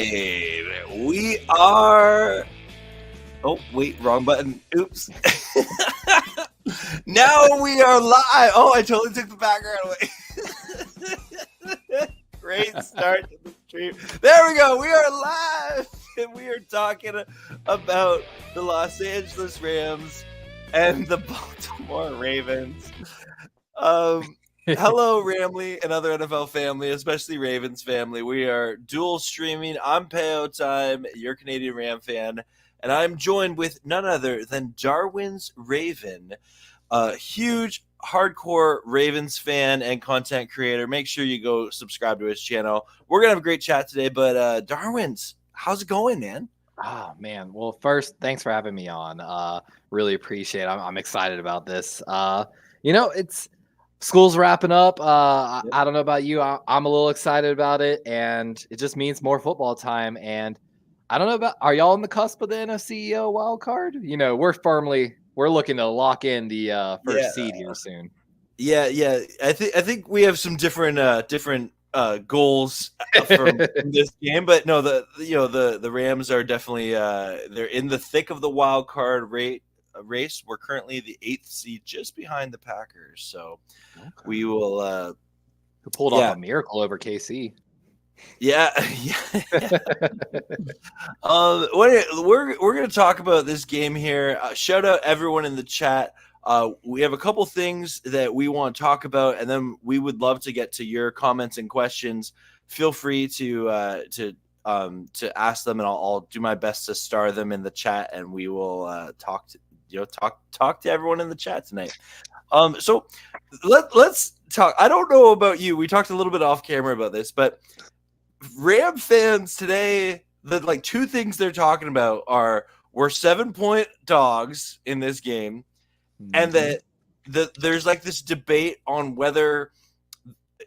live. We are. Oh, wait, wrong button. Oops. Now we are live. Oh, I totally took the background away. Great start to the stream. There we go. We are live. And we are talking about the Los Angeles Rams and the Baltimore Ravens. Hello, Ramley and other NFL family, especially Ravens family. We are dual streaming. I'm PayoTime, your Canadian Ram fan, and I'm joined with none other than Darwin's Raven, a huge, hardcore Ravens fan and content creator. Make sure you go subscribe to his channel. We're going to have a great chat today, but Darwin's, how's it going, man? Oh, man. Well, first, thanks for having me on. Really appreciate it. I'm excited about this. It's school's wrapping up. I don't know about you. I'm a little excited about it, and it just means more football time. And I don't know about, are y'all on the cusp of the NFC wild card? We're looking to lock in the first seed here soon. Yeah. I think we have some different goals from this game, but no, the Rams are definitely they're in the thick of the wild card race. We're currently the 8th seed, just behind the Packers. So we will. Who pulled off a miracle over KC? Yeah. We're going to talk about this game here. Shout out everyone in the chat. We have a couple things that we want to talk about, and then we would love to get to your comments and questions. Feel free to ask them, and I'll do my best to star them in the chat, and we will talk to everyone in the chat tonight. So let's talk. I don't know about you. We talked a little bit off camera about this, but Ram fans today, the two things they're talking about are we're 7-point dogs in this game, and that there's this debate on whether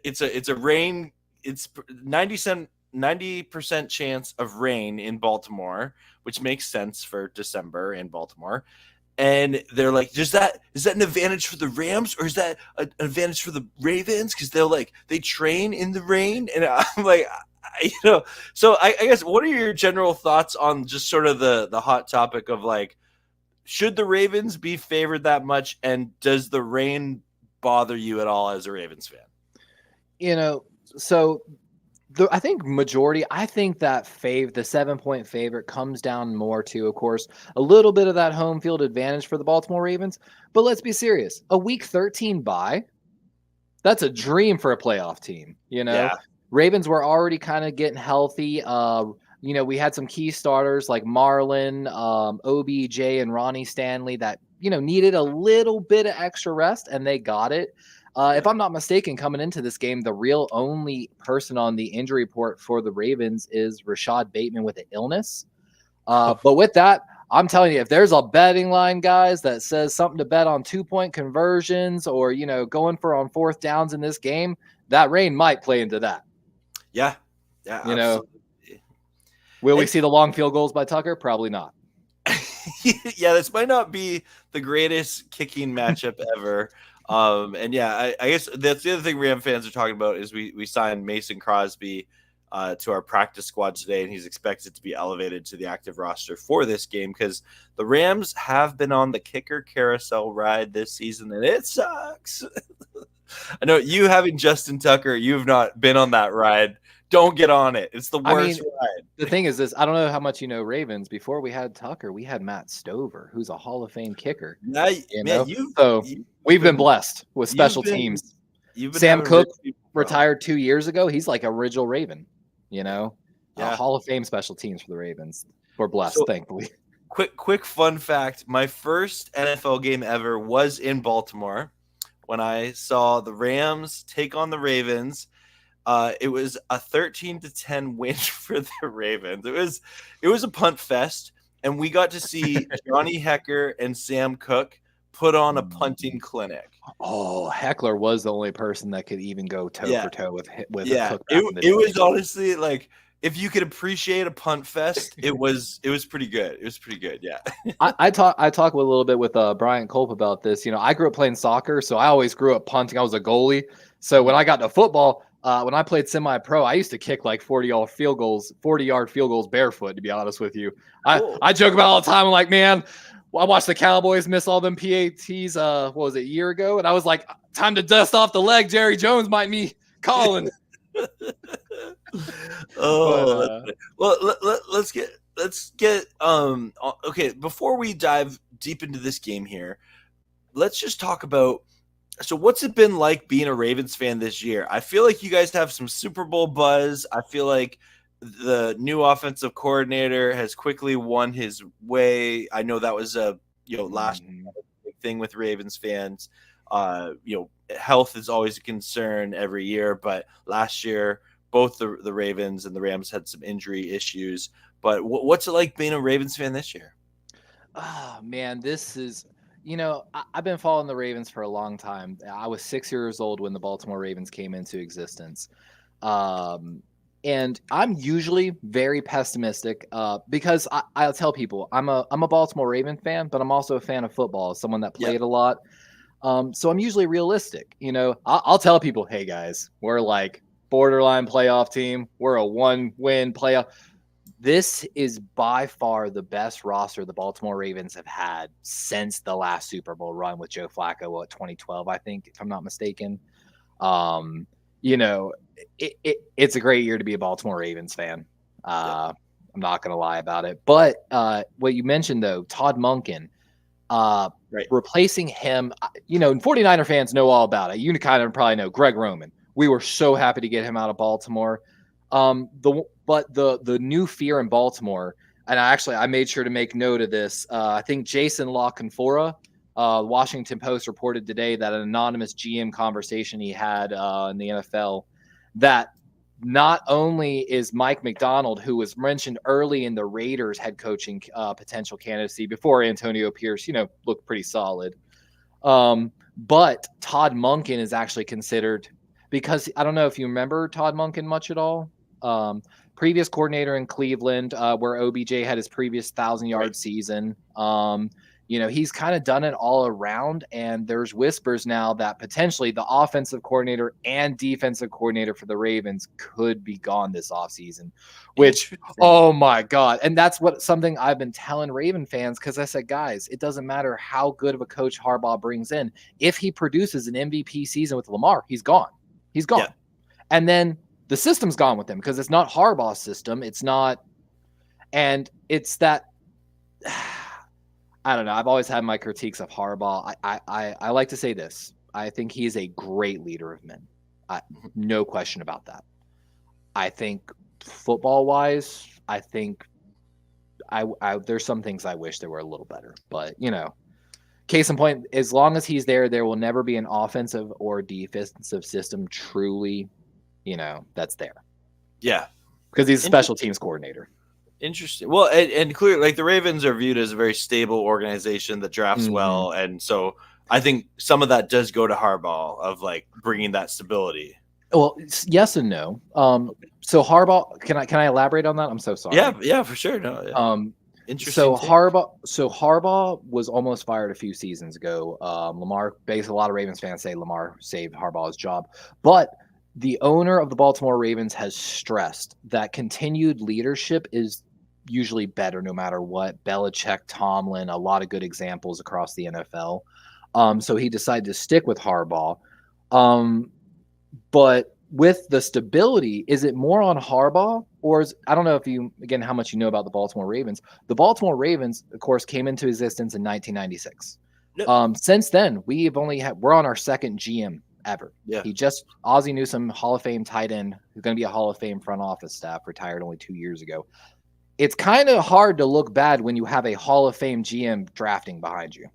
it's 90% chance of rain in Baltimore, which makes sense for December in Baltimore. And they're like, is that an advantage for the Rams, or is that an advantage for the Ravens? Because they train in the rain. And I'm like, so I guess, what are your general thoughts on just sort of the hot topic of should the Ravens be favored that much? And does the rain bother you at all as a Ravens fan? I think that the 7-point favorite comes down more to, of course, a little bit of that home field advantage for the Baltimore Ravens. But let's be serious. A week 13 bye, that's a dream for a playoff team. Yeah. Ravens were already kind of getting healthy. We had some key starters like Marlon, OBJ, and Ronnie Stanley that, needed a little bit of extra rest, and they got it. If I'm not mistaken, coming into this game, the real only person on the injury report for the Ravens is Rashad Bateman with an illness. But with that, I'm telling you, if there's a betting line, guys, that says something to bet on 2-point conversions or, going for on 4th downs in this game, that rain might play into that. Yeah. Absolutely. Will we see the long field goals by Tucker? Probably not. Yeah, this might not be the greatest kicking matchup ever. I guess that's the other thing Ram fans are talking about is we signed Mason Crosby to our practice squad today, and he's expected to be elevated to the active roster for this game because the Rams have been on the kicker carousel ride this season, and it sucks. I know you having Justin Tucker, you have not been on that ride. Don't get on it. It's the worst ride. The thing is this, I don't know how much you know Ravens. Before we had Tucker, we had Matt Stover, who's a Hall of Fame kicker. We've been blessed with special teams. Sam Cook retired 2 years ago. He's like a original Raven, Hall of Fame special teams for the Ravens. We're blessed, thankfully. Quick fun fact. My first NFL game ever was in Baltimore when I saw the Rams take on the Ravens. It was a 13-10 win for the Ravens. It was a punt fest, and we got to see Johnny Hecker and Sam Cook put on a punting clinic. Oh, Heckler was the only person that could even go toe for toe with Cook. It was honestly if you could appreciate a punt fest, it was pretty good. It was pretty good. Yeah. I talk a little bit with Brian Culp about this. I grew up playing soccer, so I always grew up punting. I was a goalie. So when I got to football, when I played semi-pro, I used to kick like 40-yard field goals barefoot, to be honest with you. Cool. I joke about it all the time. I'm like, man, I watched the Cowboys miss all them PATs, what was it, a year ago? And I was like, time to dust off the leg. Jerry Jones might be calling. Well, let's get okay, before we dive deep into this game here, let's just talk about, so what's it been like being a Ravens fan this year? I feel like you guys have some Super Bowl buzz. I feel like the new offensive coordinator has quickly won his way. I know that was a last big thing with Ravens fans. Health is always a concern every year, but last year both the Ravens and the Rams had some injury issues. But what's it like being a Ravens fan this year? Oh, man, this is, I've been following the Ravens for a long time. I was 6 years old when the Baltimore Ravens came into existence. And I'm usually very pessimistic because I'll tell people I'm a Baltimore Raven fan, but I'm also a fan of football, someone that played a lot. So I'm usually realistic. I'll tell people, hey, guys, we're like borderline playoff team. We're a 1-win playoff. This is by far the best roster the Baltimore Ravens have had since the last Super Bowl run with Joe Flacco, 2012, I think, if I'm not mistaken. It's a great year to be a Baltimore Ravens fan. I'm not going to lie about it. But what you mentioned, though, Todd Monken, replacing him, 49er fans know all about it. You kind of probably know Greg Roman. We were so happy to get him out of Baltimore. But the new fear in Baltimore, and I made sure to make note of this. I think Jason La Canfora, Washington Post, reported today that an anonymous GM conversation he had in the NFL, that not only is Mike McDonald, who was mentioned early in the Raiders head coaching potential candidacy before Antonio Pierce, looked pretty solid, but Todd Monken is actually considered, because I don't know if you remember Todd Monken much at all. Previous coordinator in Cleveland, where OBJ had his previous 1,000-yard season. He's kind of done it all around, and there's whispers now that potentially the offensive coordinator and defensive coordinator for the Ravens could be gone this offseason, which, oh my God. And that's something I've been telling Raven fans, because I said, guys, it doesn't matter how good of a coach Harbaugh brings in. If he produces an MVP season with Lamar, he's gone. He's gone. Yeah. And then the system's gone with him, because it's not Harbaugh's system. It's not. And it's that. I don't know. I've always had my critiques of Harbaugh. I like to say this. I think he is a great leader of men. No question about that. I think football-wise, I think there's some things I wish they were a little better. But, case in point, as long as he's there, there will never be an offensive or defensive system truly, that's there. Yeah. Because he's a special teams coordinator. Interesting. Well, and clearly, like, the Ravens are viewed as a very stable organization that drafts well, and so I think some of that does go to Harbaugh of like bringing that stability. Well, yes and no. So Harbaugh, can I elaborate on that? I'm so sorry. Yeah, for sure. No. Yeah. Interesting. So Harbaugh was almost fired a few seasons ago. Lamar, basically, a lot of Ravens fans say Lamar saved Harbaugh's job, but the owner of the Baltimore Ravens has stressed that continued leadership is usually better no matter what. Belichick, Tomlin, a lot of good examples across the NFL. So he decided to stick with Harbaugh. But with the stability, is it more on Harbaugh, or I don't know how much you know about the Baltimore Ravens. The Baltimore Ravens, of course, came into existence in 1996. Yep. Since then, we're on our second GM ever. Yeah. Ozzie Newsome, Hall of Fame tight end, who's going to be a Hall of Fame front office staff, retired only 2 years ago. It's kind of hard to look bad when you have a Hall of Fame GM drafting behind you,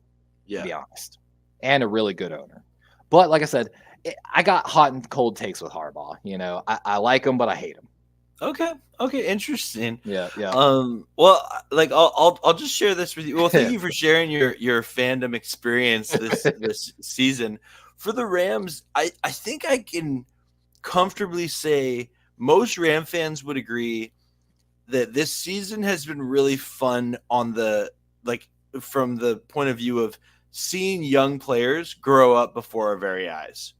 to be honest, and a really good owner. But like I said, I got hot and cold takes with Harbaugh. I like him, but I hate him. Okay, interesting. Yeah. Well, like I'll just share this with you. Well, thank you for sharing your fandom experience this season. For the Rams, I think I can comfortably say most Ram fans would agree that this season has been really fun from the point of view of seeing young players grow up before our very eyes.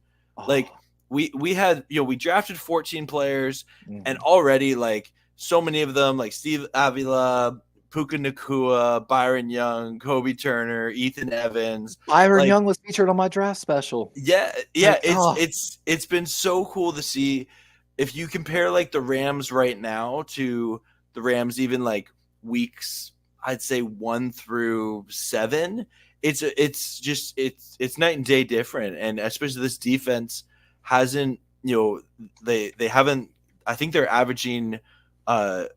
Like, we had, we drafted 14 players, and Mhm. already like so many of them, like Steve Avila, Puka Nakua, Byron Young, Kobe Turner, Ethan Evans, Byron like Young was featured on my draft special. yeah, Like, oh, it's been so cool to see. If you compare like the Rams right now to the Rams even like weeks, I'd say 1 through 7, it's night and day different. And especially this defense hasn't, they haven't, I think they're averaging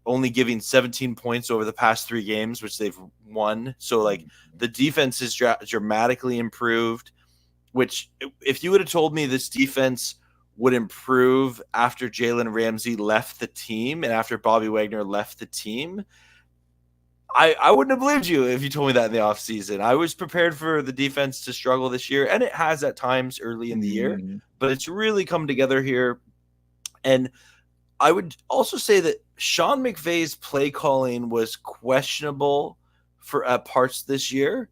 only giving 17 points over the past 3 games, which they've won. So like the defense is dramatically improved, which if you would have told me this defense would improve after Jalen Ramsey left the team and after Bobby Wagner left the team, I wouldn't have believed you if you told me that in the offseason. I was prepared for the defense to struggle this year, and it has at times early in the year, mm, but it's really come together here. And I would also say that Sean McVay's play calling was questionable for parts this year.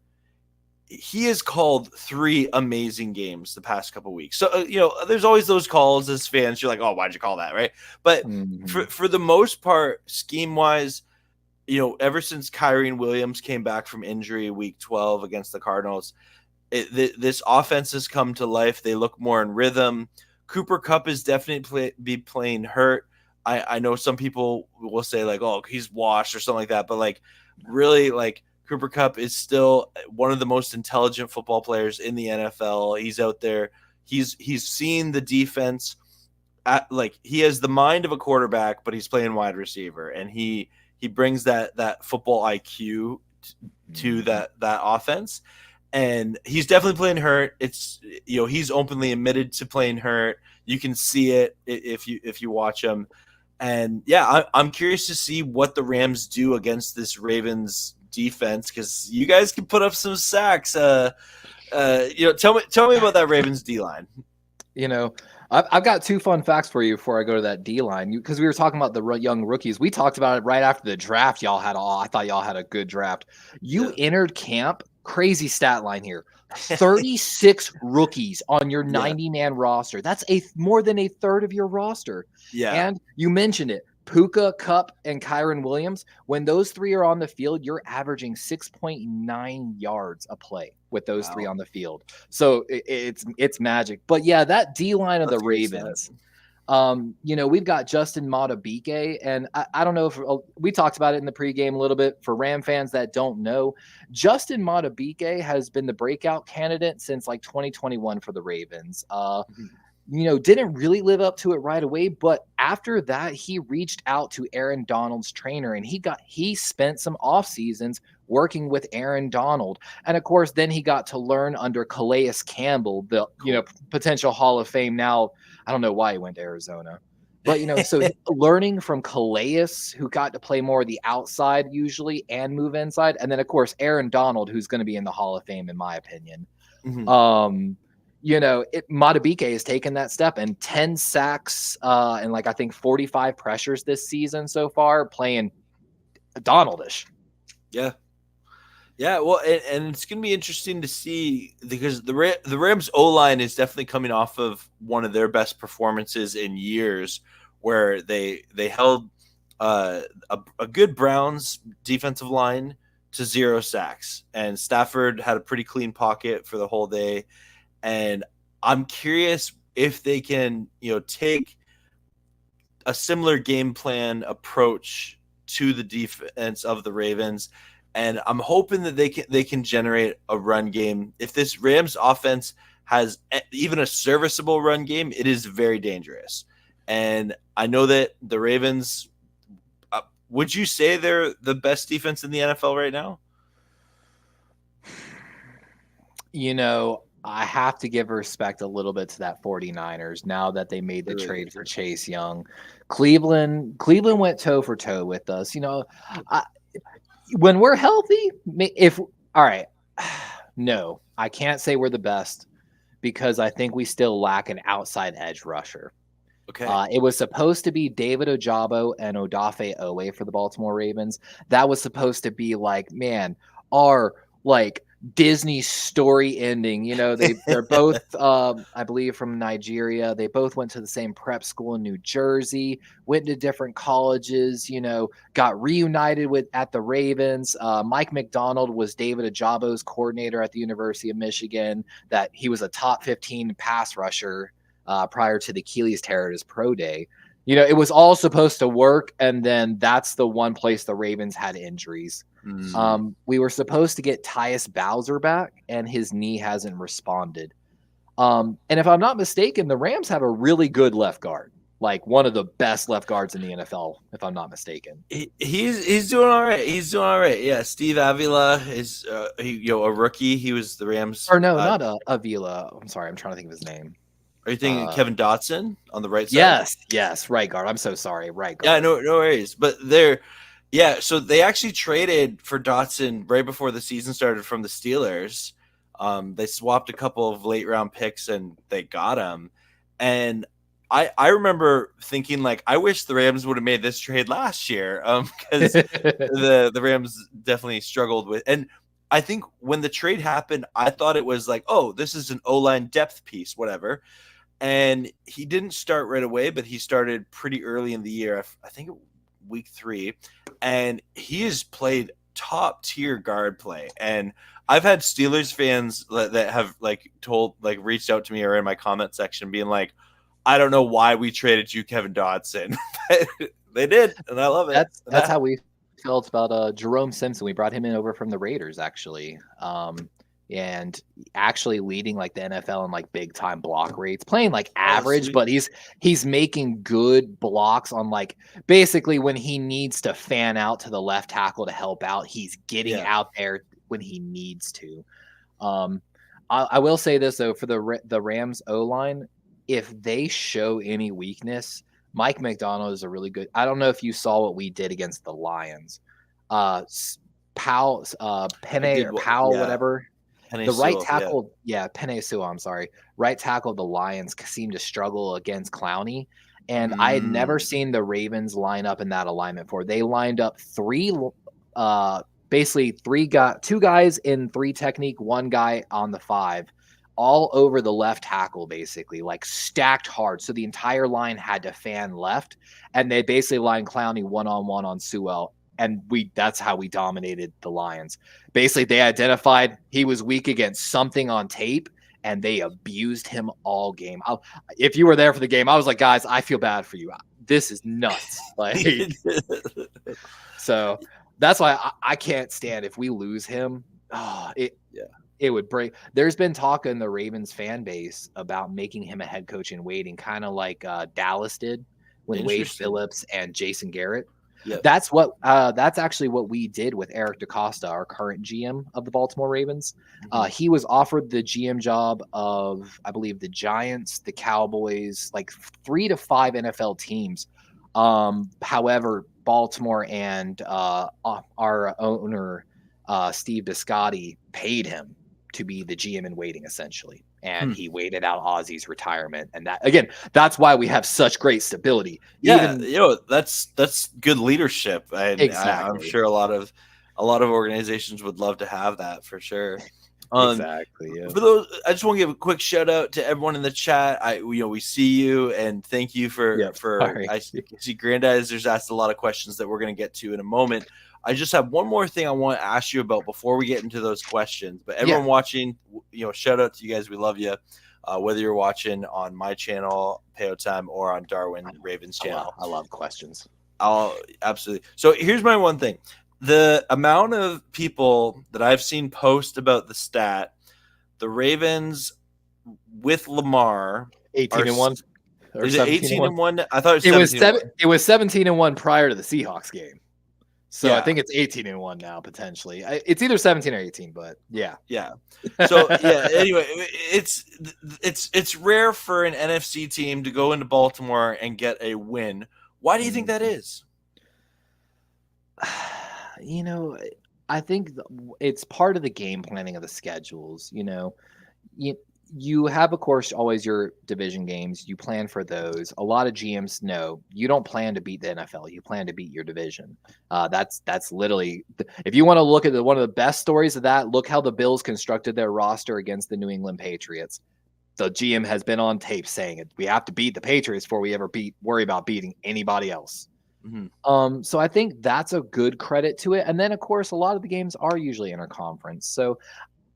He has called 3 amazing games the past couple weeks. So there's always those calls as fans. You're like, oh, why'd you call that, right? But mm, for the most part, scheme wise, ever since Kyrie Williams came back from injury week 12 against the Cardinals, this offense has come to life. They look more in rhythm. Cooper Kupp is definitely be playing hurt. I know some people will say like, oh, he's washed or something like that, but like really like Cooper Kupp is still one of the most intelligent football players in the NFL. He's out there. He's seen the defense. Like he has the mind of a quarterback, but he's playing wide receiver, and he brings that football IQ to mm. that offense. And he's definitely playing hurt. It's he's openly admitted to playing hurt. You can see it if you watch him. And yeah, I'm curious to see what the Rams do against this Ravens defense, because you guys can put up some sacks. Tell me about that Ravens D line. I've got 2 fun facts for you before I go to that D line, because we were talking about the young rookies. We talked about it right after the draft. I thought y'all had a good draft. You entered camp, crazy stat line here. 36 rookies on your 90-man roster. That's more than a third of your roster. Yeah. And you mentioned it. Puka, Kupp, and Kyron Williams, when those 3 are on the field, you're averaging 6.9 yards a play with those 3 on the field. So it's magic. But yeah, that D-line of the Ravens, we've got Justin Madubuike, and I don't know if we talked about it in the pregame a little bit. For Ram fans that don't know, Justin Madubuike has been the breakout candidate since like 2021 for the Ravens. Didn't really live up to it right away, but after that, he reached out to Aaron Donald's trainer, and he spent some off seasons working with Aaron Donald. And of course, then he got to learn under Calais Campbell, the potential Hall of Fame. Now, I don't know why he went to Arizona, but so learning from Calais, who got to play more of the outside usually and move inside, and then of course Aaron Donald, who's going to be in the Hall of Fame in my opinion. Madubuike has taken that step, and 10 sacks and I think 45 pressures this season so far, playing Donaldish. Yeah. Yeah, well, and it's going to be interesting to see, because the Rams O-line is definitely coming off of one of their best performances in years, where they held a good Browns defensive line to 0 sacks, and Stafford had a pretty clean pocket for the whole day. And I'm curious if they can, take a similar game plan approach to the defense of the Ravens. And I'm hoping that they can generate a run game. If this Rams offense has even a serviceable run game, it is very dangerous. And I know that the Ravens, would you say they're the best defense in the NFL right now? I have to give respect a little bit to that 49ers now that they made the trade for Chase Young. Cleveland went toe for toe with us. When we're healthy, no, I can't say we're the best, because I think we still lack an outside edge rusher. Okay. It was supposed to be David Ojabo and Odafe Owe for the Baltimore Ravens. That was supposed to be our Disney story ending. You know, they're both, I believe, from Nigeria. They both went to the same prep school in New Jersey, went to different colleges, you know, got reunited at the Ravens. Mike McDonald was David Ajabo's coordinator at the University of Michigan, that he was a top 15 pass rusher prior to the Achilles tear at his pro day. You know, it was all supposed to work, and then that's the one place the Ravens had injuries. We were supposed to get Tyus Bowser back, and his knee hasn't responded. And if I'm not mistaken, the Rams have a really good left guard, like one of the best left guards in the NFL, if I'm not mistaken. He's doing all right. He's doing all right. Yeah, Steve Avila is a rookie. He was the Rams. Or no, not Avila. I'm sorry, I'm trying to think of his name. Are you thinking Kevin Dotson on the right side? Yes, right guard. I'm so sorry, right guard. Yeah, no worries. But so they actually traded for Dotson right before the season started from the Steelers. They swapped a couple of late round picks and they got him. And I remember thinking, like, I wish the Rams would have made this trade last year, because the Rams definitely struggled with. And I think when the trade happened, I thought it was like, oh, this is an O-line depth piece, whatever. And he didn't start right away, but he started pretty early in the year. I think week 3, and he has played top tier guard play. And I've had Steelers fans that have reached out to me or in my comment section being like, I don't know why we traded you Kevin Dotson. They did, and I love it. That's how we felt about Jerome Simpson. We brought him in over from the Raiders, actually. And actually leading like the NFL in like big time block rates, playing like average, but he's making good blocks on like basically when he needs to fan out to the left tackle to help out, he's getting out there when he needs to. I will say this though, for the Rams O-line, if they show any weakness, Mike McDonald is a really good. I don't know if you saw what we did against the Lions. Powell, Penny or Powell, whatever. The right tackle, Penny Sewell, I'm sorry. Right tackle of the Lions seemed to struggle against Clowney. And I had never seen the Ravens line up in that alignment before. They lined up two guys in 3 technique, one guy on the 5, all over the left tackle, basically, like stacked hard. So the entire line had to fan left. And they basically lined Clowney one-on-one on Sewell. And that's how we dominated the Lions. Basically, they identified he was weak against something on tape, and they abused him all game. If you were there for the game, I was like, guys, I feel bad for you. This is nuts. So that's why I can't stand if we lose him. It would break. There's been talk in the Ravens fan base about making him a head coach in waiting, kind of like Dallas did when Wade Phillips and Jason Garrett. Yep. That's actually what we did with Eric DaCosta, our current GM of the Baltimore Ravens. He was offered the GM job of, I believe, the Giants, the Cowboys, like 3 to 5 NFL teams. However, Baltimore and our owner, Steve Biscotti, paid him to be the GM in waiting, essentially. And he waited out Ozzy's retirement, and that's why we have such great stability. That's good leadership. Exactly. I'm sure a lot of organizations would love to have that for sure. Exactly. Yeah. For those, I just want to give a quick shout out to everyone in the chat. We see you and thank you for. I see Grandizer's asked a lot of questions that we're going to get to in a moment. I just have one more thing I want to ask you about before we get into those questions. But everyone watching, shout out to you guys. We love you. Whether you're watching on my channel, PayoTime, or on Darwin Ravens channel. I love questions. Absolutely. So here's my one thing. The amount of people that I've seen post about the stat, the Ravens with Lamar 18-1. Is it 18-1? I thought it was 17-1. It was 17-1 prior to the Seahawks game. So I think it's 18-1 now, potentially. It's either 17 or 18, but yeah. So anyway, it's rare for an NFC team to go into Baltimore and get a win. Why do you think that is? I think it's part of the game planning of the schedules. you have, of course, always your division games. You plan for those. A lot of GMs know you don't plan to beat the NFL. You plan to beat your division. That's literally, if you want to look at one of the best stories of that, look how the Bills constructed their roster against the New England Patriots. The GM has been on tape saying it. We have to beat the Patriots before we ever worry about beating anybody else. Mm-hmm. So I think that's a good credit to it. And then, of course, a lot of the games are usually interconference. So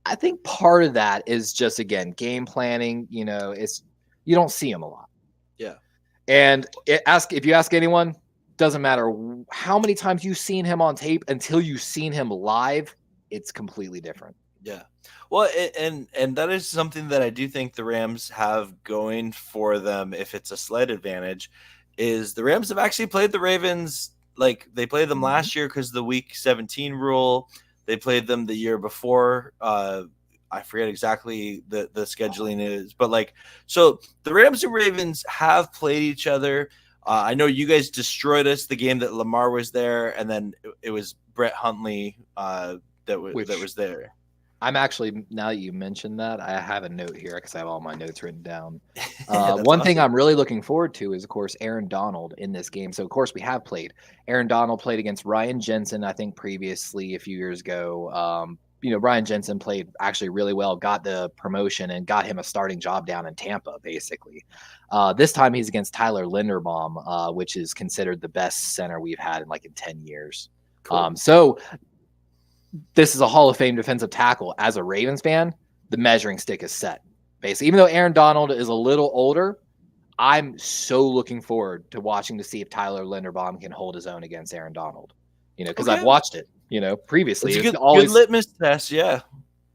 I think part of that is just, again, game planning. You don't see them a lot. Yeah. And if you ask anyone, doesn't matter how many times you've seen him on tape until you've seen him live, it's completely different. Yeah. Well, and that is something that I do think the Rams have going for them, if it's a slight advantage, is the Rams have actually played the Ravens. Like, they played them last year because the Week 17 rule. They played them the year before. I forget exactly the scheduling is, but so the Rams and Ravens have played each other. I know you guys destroyed us the game that Lamar was there, and then it was Brett Hundley that was there. I'm actually, now that you mentioned that, I have a note here because I have all my notes written down. One thing I'm really looking forward to is, of course, Aaron Donald in this game. So, of course, we have played. Aaron Donald played against Ryan Jensen, I think, previously a few years ago. Ryan Jensen played actually really well, got the promotion, and got him a starting job down in Tampa, basically. This time he's against Tyler Linderbaum, which is considered the best center we've had in 10 years. Cool. So this is a Hall of Fame defensive tackle. As a Ravens fan, the measuring stick is set. Basically, even though Aaron Donald is a little older, I'm so looking forward to watching to see if Tyler Linderbaum can hold his own against Aaron Donald. Because I've watched it, previously. It's good litmus test, yeah.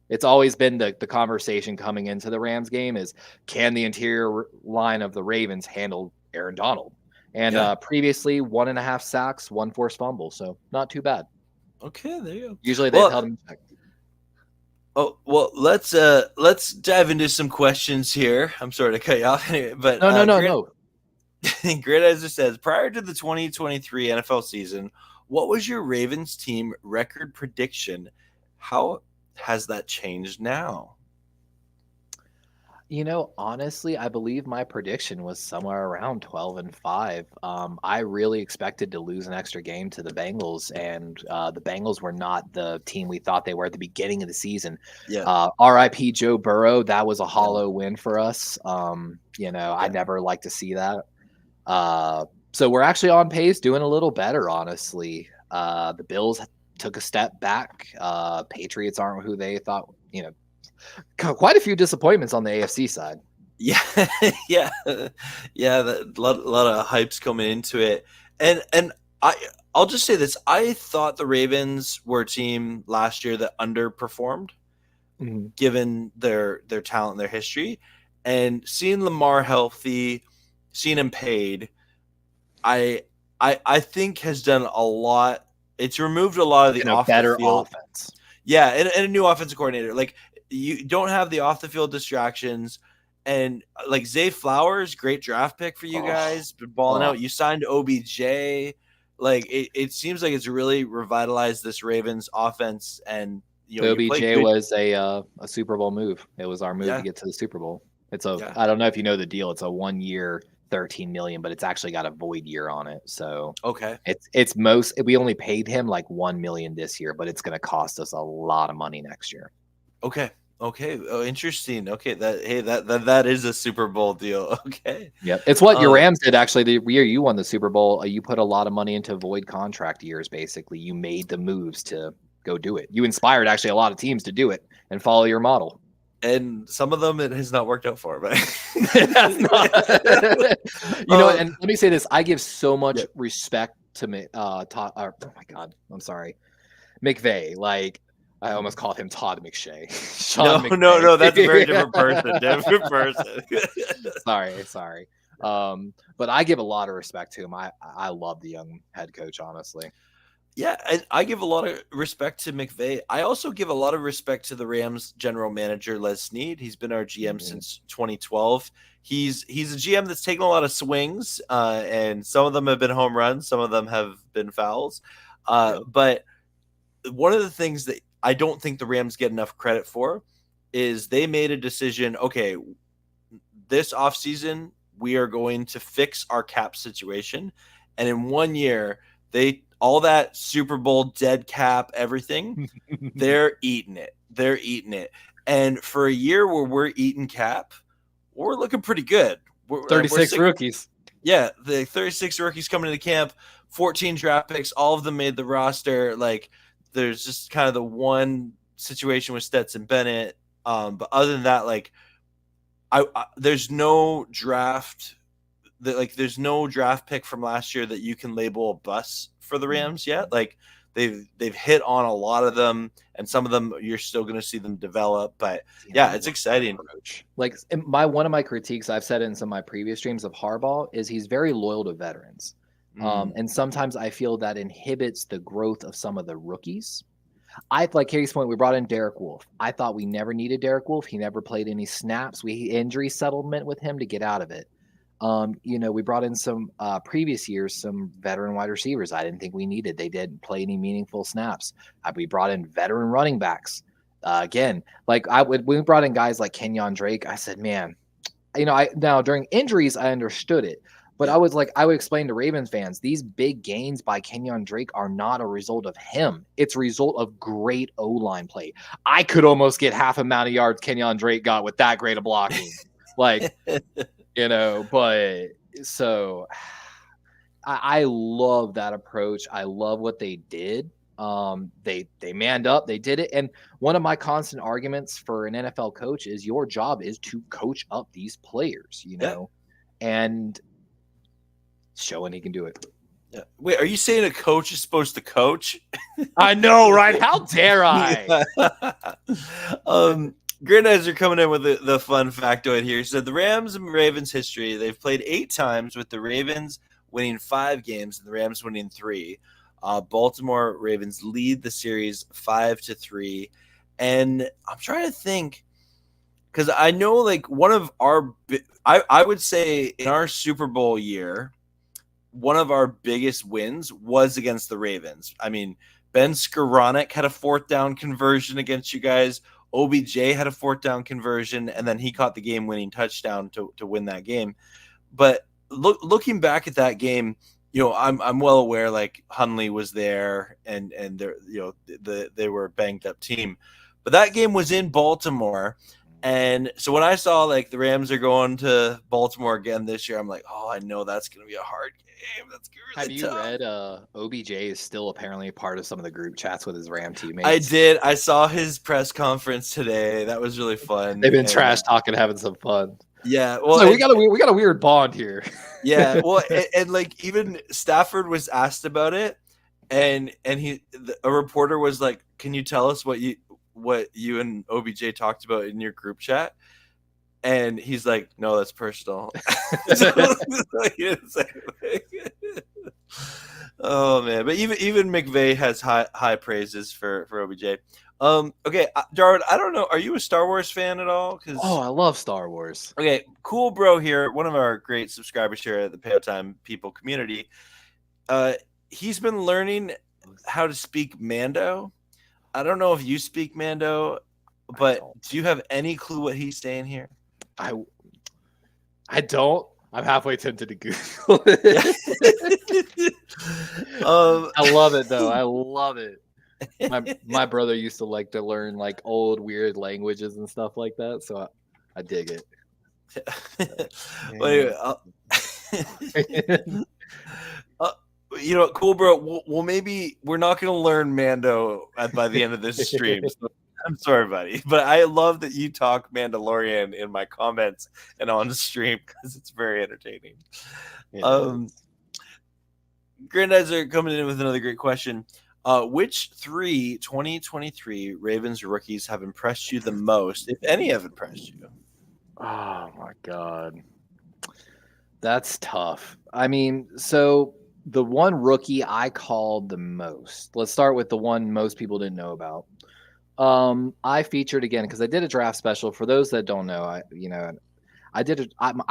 It's always been the conversation coming into the Rams game is, can the interior line of the Ravens handle Aaron Donald? And previously, 1.5 sacks, 1 forced fumble. So not too bad. Okay, there you go. Usually they've held him back. Oh, well, let's dive into some questions here. I'm sorry to cut you off, but no. Gridiron says, prior to the 2023 NFL season, what was your Ravens team record prediction? How has that changed now? Honestly, I believe my prediction was somewhere around 12-5. I really expected to lose an extra game to the Bengals, and the Bengals were not the team we thought they were at the beginning of the season. Yeah. RIP Joe Burrow, that was a hollow win for us. I never like to see that. So we're actually on pace, doing a little better, honestly. The Bills took a step back. Patriots aren't who they thought, quite a few disappointments on the AFC side. Yeah, yeah. A lot of hypes coming into it, and I'll just say this: I thought the Ravens were a team last year that underperformed, given their talent and their history, and seeing Lamar healthy, seeing him paid, I think has done a lot. It's removed a lot of the off better the field offense. Yeah, and a new offensive coordinator. You don't have the off the field distractions, and Zay Flowers, great draft pick for you guys, been balling out. You signed OBJ, it seems like it's really revitalized this Ravens offense. And OBJ was a Super Bowl move. It was our move to get to the Super Bowl. I don't know if you know the deal. It's a 1 year, $13 million, but it's actually got a void year on it. So okay, we only paid him $1 million this year, but it's going to cost us a lot of money next year. Okay. Oh, interesting. Okay, that is a Super Bowl deal. Okay. Yep. It's what your Rams did actually the year you won the Super Bowl. You put a lot of money into void contract years. Basically, you made the moves to go do it. You inspired actually a lot of teams to do it and follow your model. And some of them it has not worked out for, but it has not. And let me say this: I give so much respect to oh my God, I'm sorry, McVay. I almost called him Todd McShay. No, that's a very different person. Sorry. But I give a lot of respect to him. I love the young head coach, honestly. Yeah, I give a lot of respect to McVay. I also give a lot of respect to the Rams general manager, Les Snead. He's been our GM since 2012. He's a GM that's taken a lot of swings, and some of them have been home runs, some of them have been fouls. But one of the things that I don't think the Rams get enough credit for is they made a decision. Okay, this offseason, we are going to fix our cap situation. And in 1 year, all that Super Bowl dead cap, everything, they're eating it. They're eating it. And for a year where we're eating cap, we're looking pretty good. 36 rookies. Yeah, the 36 rookies coming into camp, 14 draft picks, all of them made the roster. Like, there's just kind of the one situation with Stetson Bennett. But other than that, like, there's no draft there's no draft pick from last year that you can label a bust for the Rams yet. Like, they've hit on a lot of them, and some of them you're still going to see them develop. But yeah, it's exciting. Like, one of my critiques, I've said it in some of my previous streams of Harbaugh, is he's very loyal to veterans. And sometimes I feel that inhibits the growth of some of the rookies. Like Katie's point, we brought in Derek Wolfe. I thought we never needed Derek Wolfe. He never played any snaps. We injury settlement with him to get out of it. We brought in some previous years, some veteran wide receivers I didn't think we needed. They didn't play any meaningful snaps. We brought in veteran running backs. Again, we brought in guys like Kenyon Drake. I said, man, now during injuries, I understood it. But I would explain to Ravens fans, these big gains by Kenyon Drake are not a result of him. It's a result of great O-line play. I could almost get half amount of yards Kenyon Drake got with that great of blocking. But so I love that approach. I love what they did. They manned up, they did it. And one of my constant arguments for an NFL coach is your job is to coach up these players, and showing he can do it. Yeah. Wait, are you saying a coach is supposed to coach? I know, right? How dare I? Gridiron coming in with the fun factoid here. He said the Rams and Ravens history, they've played 8 times with the Ravens winning 5 games and the Rams winning 3. Baltimore Ravens lead the series 5-3. And I'm trying to think, because I know like one of our I would say in our Super Bowl year, one of our biggest wins was against the Ravens. I mean, Ben Skoranek had a 4th down conversion against you guys. OBJ had a 4th down conversion, and then he caught the game-winning touchdown to win that game. But looking back at that game, I'm well aware like Hundley was there, and they were a banged up team. But that game was in Baltimore. And so when I saw like the Rams are going to Baltimore again this year, I'm like, oh, I know that's going to be a hard game. That's really tough. Have you read OBJ is still apparently a part of some of the group chats with his Ram teammates? I did. I saw his press conference today. That was really fun. They've been trash talking, having some fun. Yeah. Well, so we got a weird bond here. Yeah. Well, and like even Stafford was asked about it, and a reporter was like, "Can you tell us what you and OBJ talked about in your group chat?" And he's like, "No, that's personal." Oh man, but even McVay has high praises for OBJ. Okay, Darwin, I don't know. Are you a Star Wars fan at all? I love Star Wars. Okay, cool, bro. Here, one of our great subscribers here at the PayoTime people community. He's been learning how to speak Mando. I don't know if you speak Mando, but do you have any clue what he's saying here? I don't. I'm halfway tempted to Google it. I love it though. I love it. My brother used to like to learn like old weird languages and stuff like that, so I dig it. Cool, bro. Well, maybe we're not going to learn Mando by the end of this stream. So I'm sorry, buddy, but I love that you talk Mandalorian in my comments and on the stream because it's very entertaining. Grandizer coming in with another great question. Which 3 2023 Ravens rookies have impressed you the most, if any have impressed you? Oh, my God. That's tough. I mean, so the one rookie I called the most, let's start with the one most people didn't know about. I featured again because I did a draft special. For those that don't know, I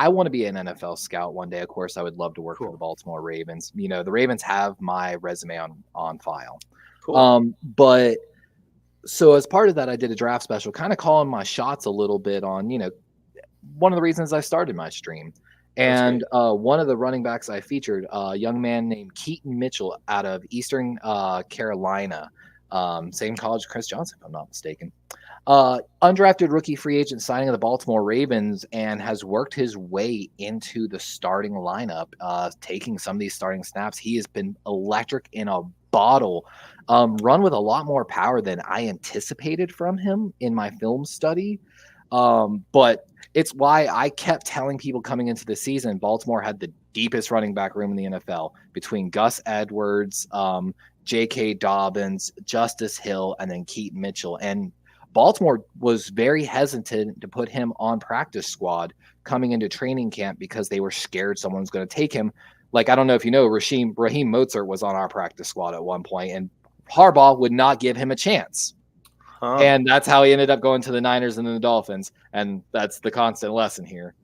want to be an NFL scout one day. Of course, I would love to work for the Baltimore Ravens. The Ravens have my resume on file. Cool. But So as part of that, I did a draft special, kind of calling my shots a little bit on, one of the reasons I started my stream. That's And great. one of the running backs I featured, a young man named Keaton Mitchell out of Eastern Carolina, same college as Chris Johnson, if I'm not mistaken. Undrafted rookie free agent signing of the Baltimore Ravens, and has worked his way into the starting lineup, taking some of these starting snaps. He has been electric in a bottle, run with a lot more power than I anticipated from him in my film study. But it's why I kept telling people coming into the season, Baltimore had the deepest running back room in the NFL between Gus Edwards, J.K. Dobbins, Justice Hill, and then Keaton Mitchell. And Baltimore was very hesitant to put him on practice squad coming into training camp because they were scared someone was going to take him. Like, I don't know if you know, Raheem Mostert was on our practice squad at one point, and Harbaugh would not give him a chance. Huh. And that's how he ended up going to the Niners and then the Dolphins. And that's the constant lesson here.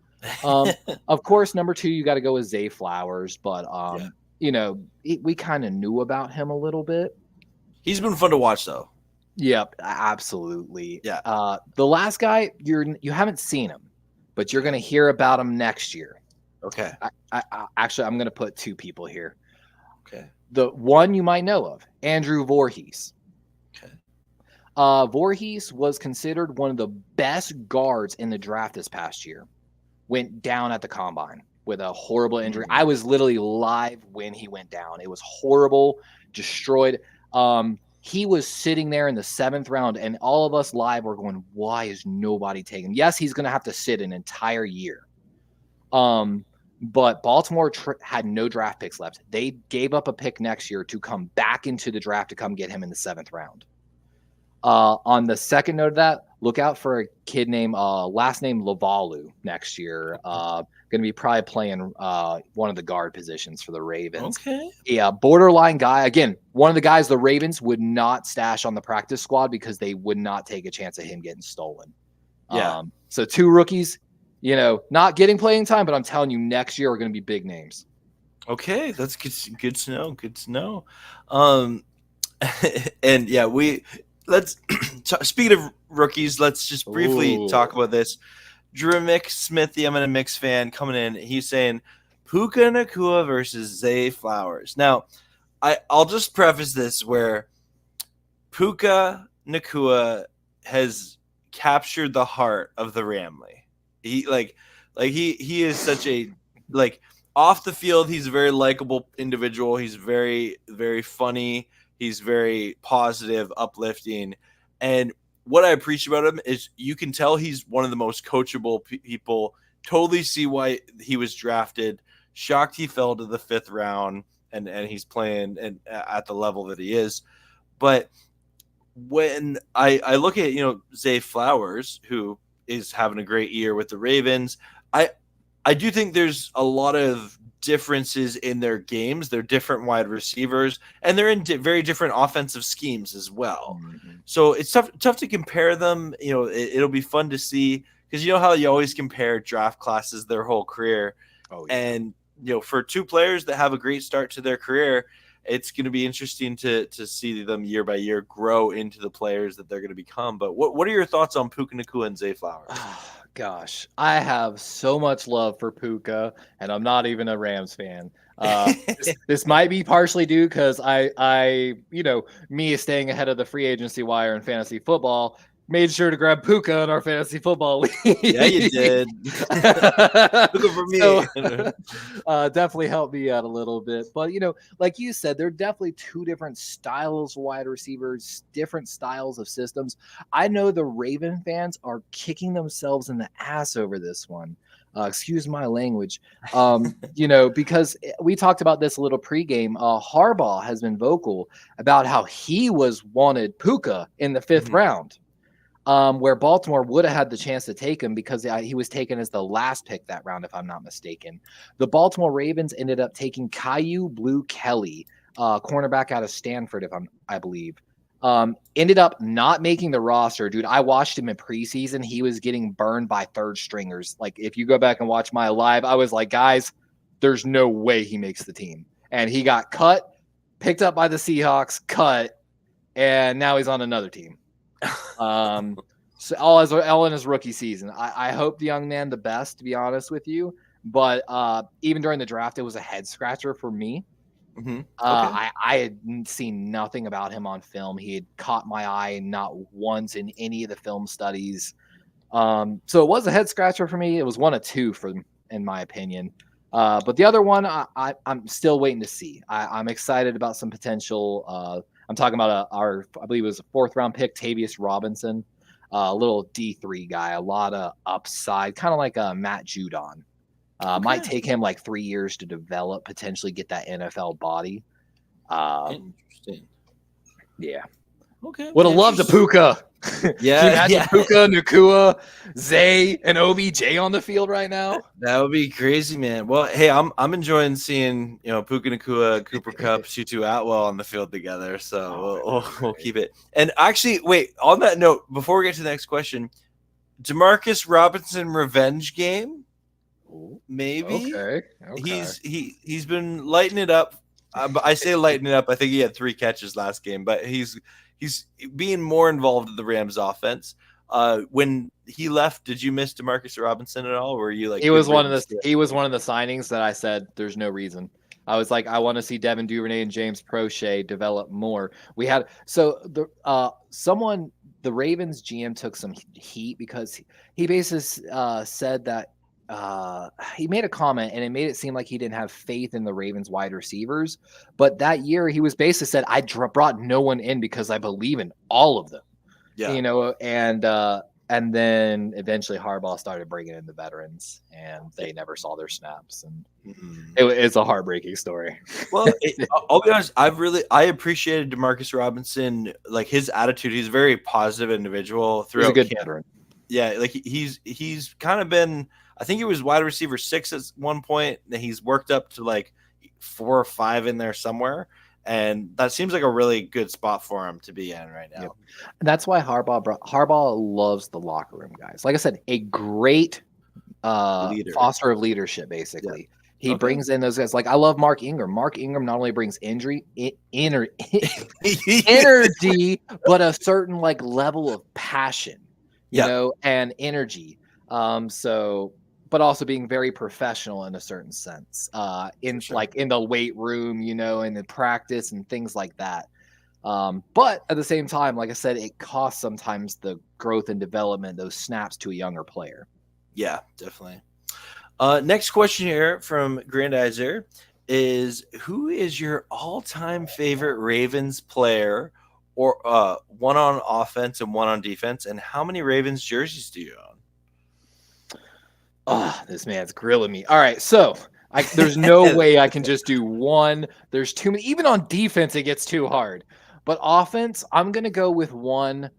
Of course, number 2, you got to go with Zay Flowers. But, we kind of knew about him a little bit. He's been fun to watch, though. Yep, absolutely. Yeah. The last guy, you haven't seen him, but you're going to hear about him next year. Okay. Actually, I'm going to put 2 people here. Okay. The one you might know of, Andrew Voorhees. Okay. Voorhees was considered one of the best guards in the draft this past year. Went down at the combine with a horrible injury. I was literally live when he went down. It was horrible, destroyed. He was sitting there in the 7th round, and all of us live were going, why is nobody taking him? Yes, he's going to have to sit an entire year. But Baltimore had no draft picks left. They gave up a pick next year to come back into the draft to come get him in the 7th round. On the second note of that, look out for a kid named last name Lavalu next year. Going to be probably playing one of the guard positions for the Ravens. Okay. Yeah, borderline guy. Again, one of the guys the Ravens would not stash on the practice squad because they would not take a chance of him getting stolen. Yeah. So 2 rookies, not getting playing time, but I'm telling you, next year are going to be big names. Okay, that's good to know. Good to know. And yeah, let's speaking of rookies, let's just briefly talk about this. Drew Smith, the M&M Mix fan, coming in. He's saying Puka Nacua versus Zay Flowers. Now, I'll just preface this where Puka Nacua has captured the heart of the Ramley. He is such a off the field. He's a very likable individual. He's very, very funny. He's very positive, uplifting, and what I appreciate about him is you can tell he's one of the most coachable people. Totally see why he was drafted. Shocked he fell to the 5th round, and he's playing at the level that he is. But when I look at Zay Flowers, who is having a great year with the Ravens, I do think there's a lot of differences in their games. They're different wide receivers, and they're in very different offensive schemes as well. Mm-hmm. So it's tough to compare them. It'll be fun to see, because you know how you always compare draft classes their whole career. Oh, yeah. And for 2 players that have a great start to their career, it's going to be interesting to see them year by year grow into the players that they're going to become. But what are your thoughts on Puka Nacua and Zay Flowers? Gosh, I have so much love for Puka, and I'm not even a Rams fan. This might be partially due because I me staying ahead of the free agency wire in fantasy football, made sure to grab Puka in our fantasy football league. Yeah, you did. Puka for me. So, definitely helped me out a little bit. But, like you said, there are definitely 2 different styles of wide receivers, different styles of systems. I know the Raven fans are kicking themselves in the ass over this one. Excuse my language. Because we talked about this a little pregame. Harbaugh has been vocal about how he wanted Puka in the 5th round. Where Baltimore would have had the chance to take him because he was taken as the last pick that round, if I'm not mistaken. The Baltimore Ravens ended up taking Caillou Blue Kelly, cornerback out of Stanford, I believe. Ended up not making the roster, dude. I watched him in preseason. He was getting burned by 3rd stringers. Like, if you go back and watch my live, I was like, guys, there's no way he makes the team. And he got cut, picked up by the Seahawks, cut, and now he's on another team. So all in his rookie season. I hope the young man the best, to be honest with you. But even during the draft, it was a head scratcher for me. Okay. I had seen nothing about him on film. He had caught my eye not once in any of the film studies. So it was a head scratcher for me. It was 1 of 2 in my opinion. But the other one, I'm still waiting to see. I'm excited about some potential. I'm talking about I believe it was a 4th round pick, Tavius Robinson, a little D3 guy, a lot of upside, kind of like a Matt Judon. Might take him like 3 years to develop, potentially get that NFL body. Interesting. Yeah. Okay. Would have loved a Puka. Yeah. Can you imagine Puka, Nakua, Zay, and OBJ on the field right now? That would be crazy, man. Well, hey, I'm enjoying seeing Puka Nakua, Cooper Kupp, Tutu Atwell on the field together. So we'll keep it. And actually, wait. On that note, before we get to the next question, Demarcus Robinson revenge game. Maybe. Okay. He's been lighting it up. I say lighten it up. I think he had 3 catches last game, but he's being more involved in the Rams offense. When he left, did you miss Demarcus Robinson at all? Or were you like he was one of the signings that I said there's no reason. I was like, I want to see Devin Duvernay and James Prochet develop more. We had the Ravens GM took some heat because he basically said that he made a comment and it made it seem like he didn't have faith in the Ravens wide receivers. But that year he was basically said, I brought no one in because I believe in all of them. Yeah. And then eventually Harbaugh started bringing in the veterans and they never saw their snaps. And it's a heartbreaking story. Well, I'll be honest. I appreciated Demarcus Robinson, like his attitude. He's a very positive individual throughout. He's a good veteran. Yeah. Like he's kind of been, I think he was wide receiver 6 at one point. And he's worked up to like 4 or 5 in there somewhere. And that seems like a really good spot for him to be in right now. Yep. And that's why Harbaugh loves the locker room guys. Like I said, a great foster of leadership, basically. Yeah. He brings in those guys. Like I love Mark Ingram. Mark Ingram not only brings energy, but a certain like level of passion, you know, and energy. But also being very professional in a certain sense, in the weight room, you know, and in practice and things like that. But at the same time, like I said, it costs sometimes the growth and development, those snaps to a younger player. Yeah, definitely. Next question here from Grandizer is, who is your all-time favorite Ravens player, or one on offense and one on defense, and how many Ravens jerseys do you own? Oh, this man's grilling me. All right, so there's no way I can just do one. There's too many. Even on defense, it gets too hard. But offense, I'm going to go with one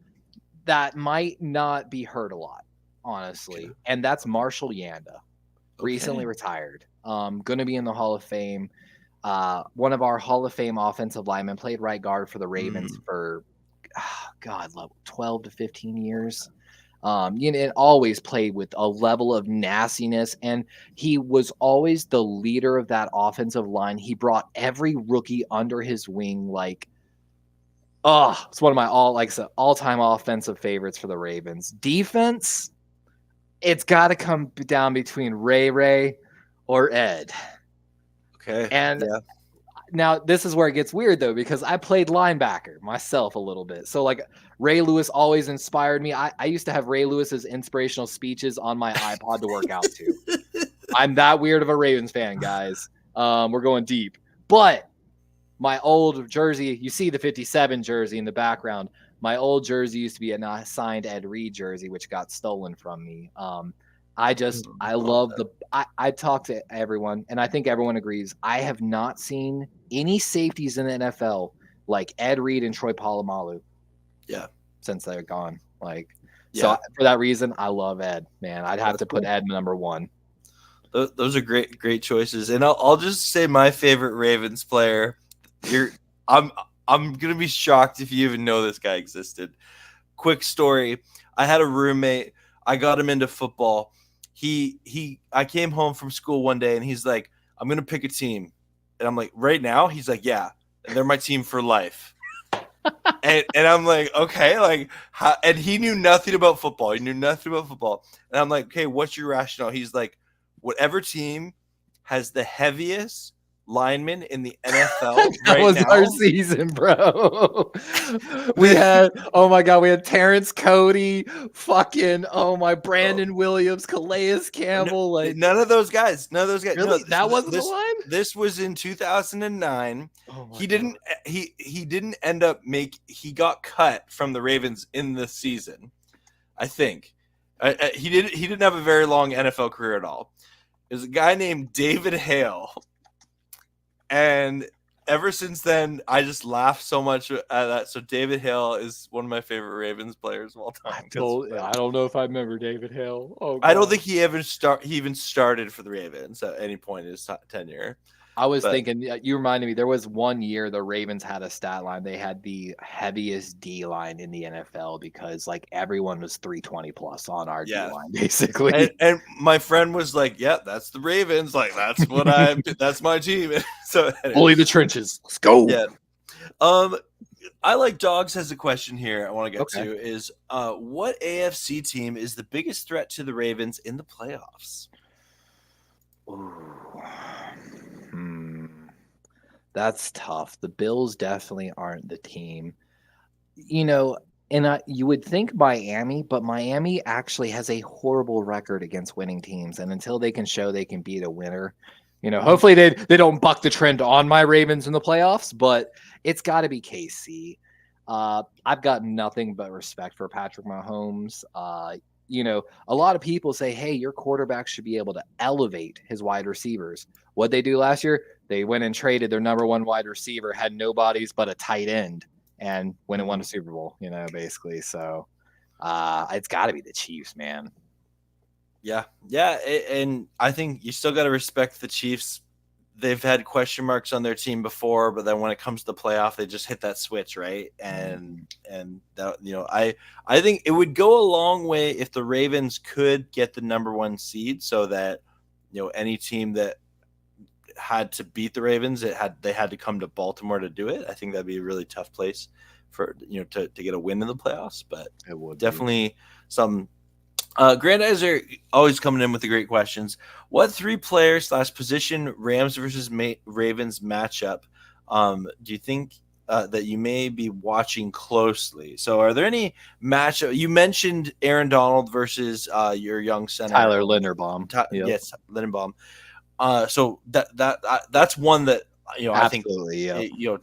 that might not be heard a lot, honestly, and that's Marshall Yanda, recently retired. Going to be in the Hall of Fame. One of our Hall of Fame offensive linemen, played right guard for the Ravens for, 12 to 15 years. And always played with a level of nastiness, and he was always the leader of that offensive line. He brought every rookie under his wing. It's one of my all-time offensive favorites for the Ravens. Defense, it's got to come down between Ray or Ed. Okay. And now this is where it gets weird though, because I played linebacker myself a little bit. So like Ray Lewis always inspired me. I used to have Ray Lewis's inspirational speeches on my iPod to work out to. I'm that weird of a Ravens fan, guys. We're going deep. But my old jersey, you see the 57 jersey in the background. My old jersey used to be a signed Ed Reed jersey, which got stolen from me. I talk to everyone, and I think everyone agrees. I have not seen any safeties in the NFL like Ed Reed and Troy Polamalu. Yeah, since they're gone. So for that reason, I love Ed. Man, I'd have to put Ed number 1. Those are great choices, and I'll just say my favorite Ravens player. I'm gonna be shocked if you even know this guy existed. Quick story: I had a roommate. I got him into football. I came home from school one day and he's like, I'm going to pick a team. And I'm like, right now? He's like, yeah, they're my team for life. And I'm like, okay, like, how, and he knew nothing about football. He knew nothing about football. And I'm like, okay, what's your rationale? He's like, whatever team has the heaviest lineman in the NFL That right was our now. season, bro. Oh my God, we had Terrence Cody, fucking, Brandon Williams, Calais Campbell. Like, None of those guys. None of those guys. No, really? That wasn't the this line? this was in 2009. Oh my He God. didn't he didn't end up he got cut from the Ravens in this season. I think he didn't have a very long NFL career at all. There's a guy named David Hale, and ever since then, I just laugh so much at that. So David Hale is one of my favorite Ravens players of all time. I don't know if I remember David Hill. Oh, I don't God. think he even started for the Ravens at any point in his tenure. I was But thinking, you reminded me, there was one year the Ravens had a stat line. They had the heaviest D line in the NFL because like everyone was 320 plus on our D line, basically. and my friend was like, "Yeah, that's the Ravens. Like that's my team." So anyway, Bully the trenches. Let's go. yeah. I like dogs has a question here I want to get to is what AFC team is the biggest threat to the Ravens in the playoffs? Ooh. That's tough. The Bills definitely aren't the team. And you would think Miami, but Miami actually has a horrible record against winning teams. And until they can show they can beat a winner, hopefully they don't buck the trend on my Ravens in the playoffs, but it's got to be KC. I've got nothing but respect for Patrick Mahomes. A lot of people say, hey, your quarterback should be able to elevate his wide receivers. What'd they do last year? They went and traded their number one wide receiver, had nobodies but a tight end, and went and won a Super Bowl, basically. So it's got to be the Chiefs, man. Yeah. And I think you still got to respect the Chiefs. They've had question marks on their team before, but then when it comes to the playoff, they just hit that switch, right? And that, I think it would go a long way if the Ravens could get the number one seed, so that any team that had to beat the Ravens, they had to come to Baltimore to do it. I think that'd be a really tough place for to get a win in the playoffs, but it would definitely some. Grandizer always coming in with the great questions. What three players / position Rams versus Ravens matchup do you think that you may be watching closely? So are there any matchup? You mentioned Aaron Donald versus your young center Tyler Linderbaum. Yes, Linderbaum. So that's one that I think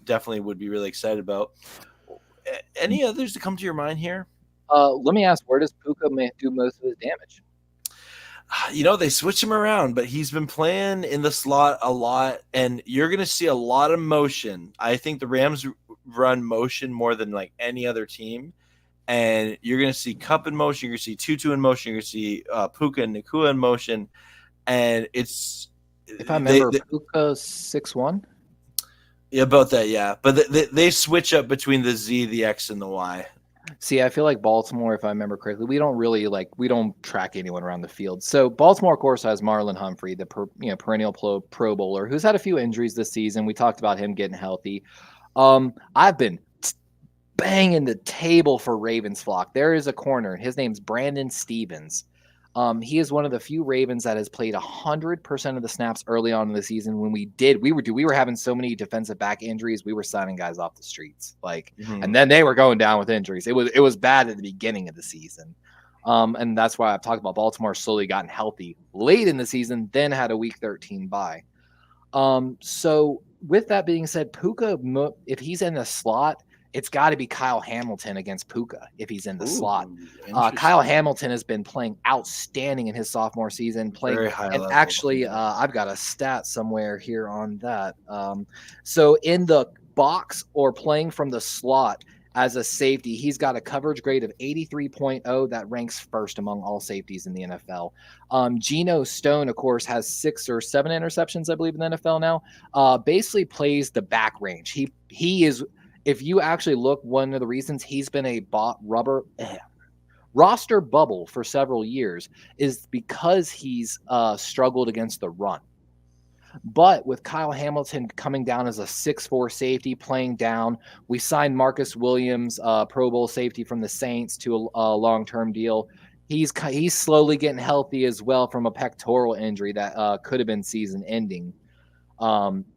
definitely would be really excited about. Any others to come to your mind here? Let me ask, where does Puka do most of his damage? They switch him around, but he's been playing in the slot a lot, and you're going to see a lot of motion. I think the Rams run motion more than like any other team, and you're going to see Kupp in motion, you're going to see Tutu in motion, you're going to see Puka and Nakua in motion, and it's if I remember, Puka 6'1". Yeah, about that, yeah. But they switch up between the Z, the X, and the Y. See, I feel like Baltimore, if I remember correctly, we don't track anyone around the field. So Baltimore, of course, has Marlon Humphrey, the perennial Pro Bowler, who's had a few injuries this season. We talked about him getting healthy. I've been banging the table for Ravens flock. There is a corner. His name's Brandon Stevens. He is one of the few Ravens that has played 100% of the snaps early on in the season. When we were having so many defensive back injuries, we were signing guys off the streets, and then they were going down with injuries. It was bad at the beginning of the season, and that's why I've talked about Baltimore slowly gotten healthy late in the season, then had a Week 13 bye. So with that being said, Puka, if he's in the slot, it's got to be Kyle Hamilton against Puka if he's in the slot. Kyle Hamilton has been playing outstanding in his sophomore season. Very high level. Actually, I've got a stat somewhere here on that. So in the box or playing from the slot as a safety, he's got a coverage grade of 83.0. That ranks first among all safeties in the NFL. Geno Stone, of course, has 6 or 7 interceptions, I believe, in the NFL now. Basically plays the back range. He is... If you actually look, one of the reasons he's been a roster bubble for several years is because he's struggled against the run. But with Kyle Hamilton coming down as a 6'4 safety, playing down, we signed Marcus Williams, Pro Bowl safety from the Saints, to a long-term deal. He's slowly getting healthy as well from a pectoral injury that could have been season-ending.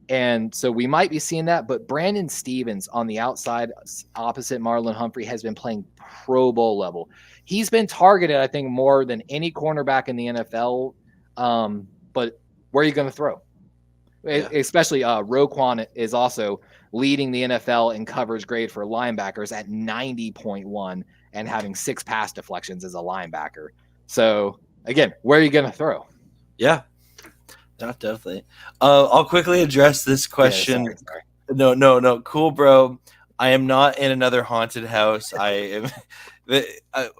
And so we might be seeing that, but Brandon Stevens on the outside opposite Marlon Humphrey has been playing Pro Bowl level. He's been targeted, I think, more than any cornerback in the NFL. But where are you going to throw? Yeah. Especially Roquan is also leading the NFL in coverage grade for linebackers at 90.1 and having 6 pass deflections as a linebacker. So again, where are you going to throw? Yeah. Not definitely. I'll quickly address this question. Yeah, sorry. No. Cool, bro. I am not in another haunted house. I am.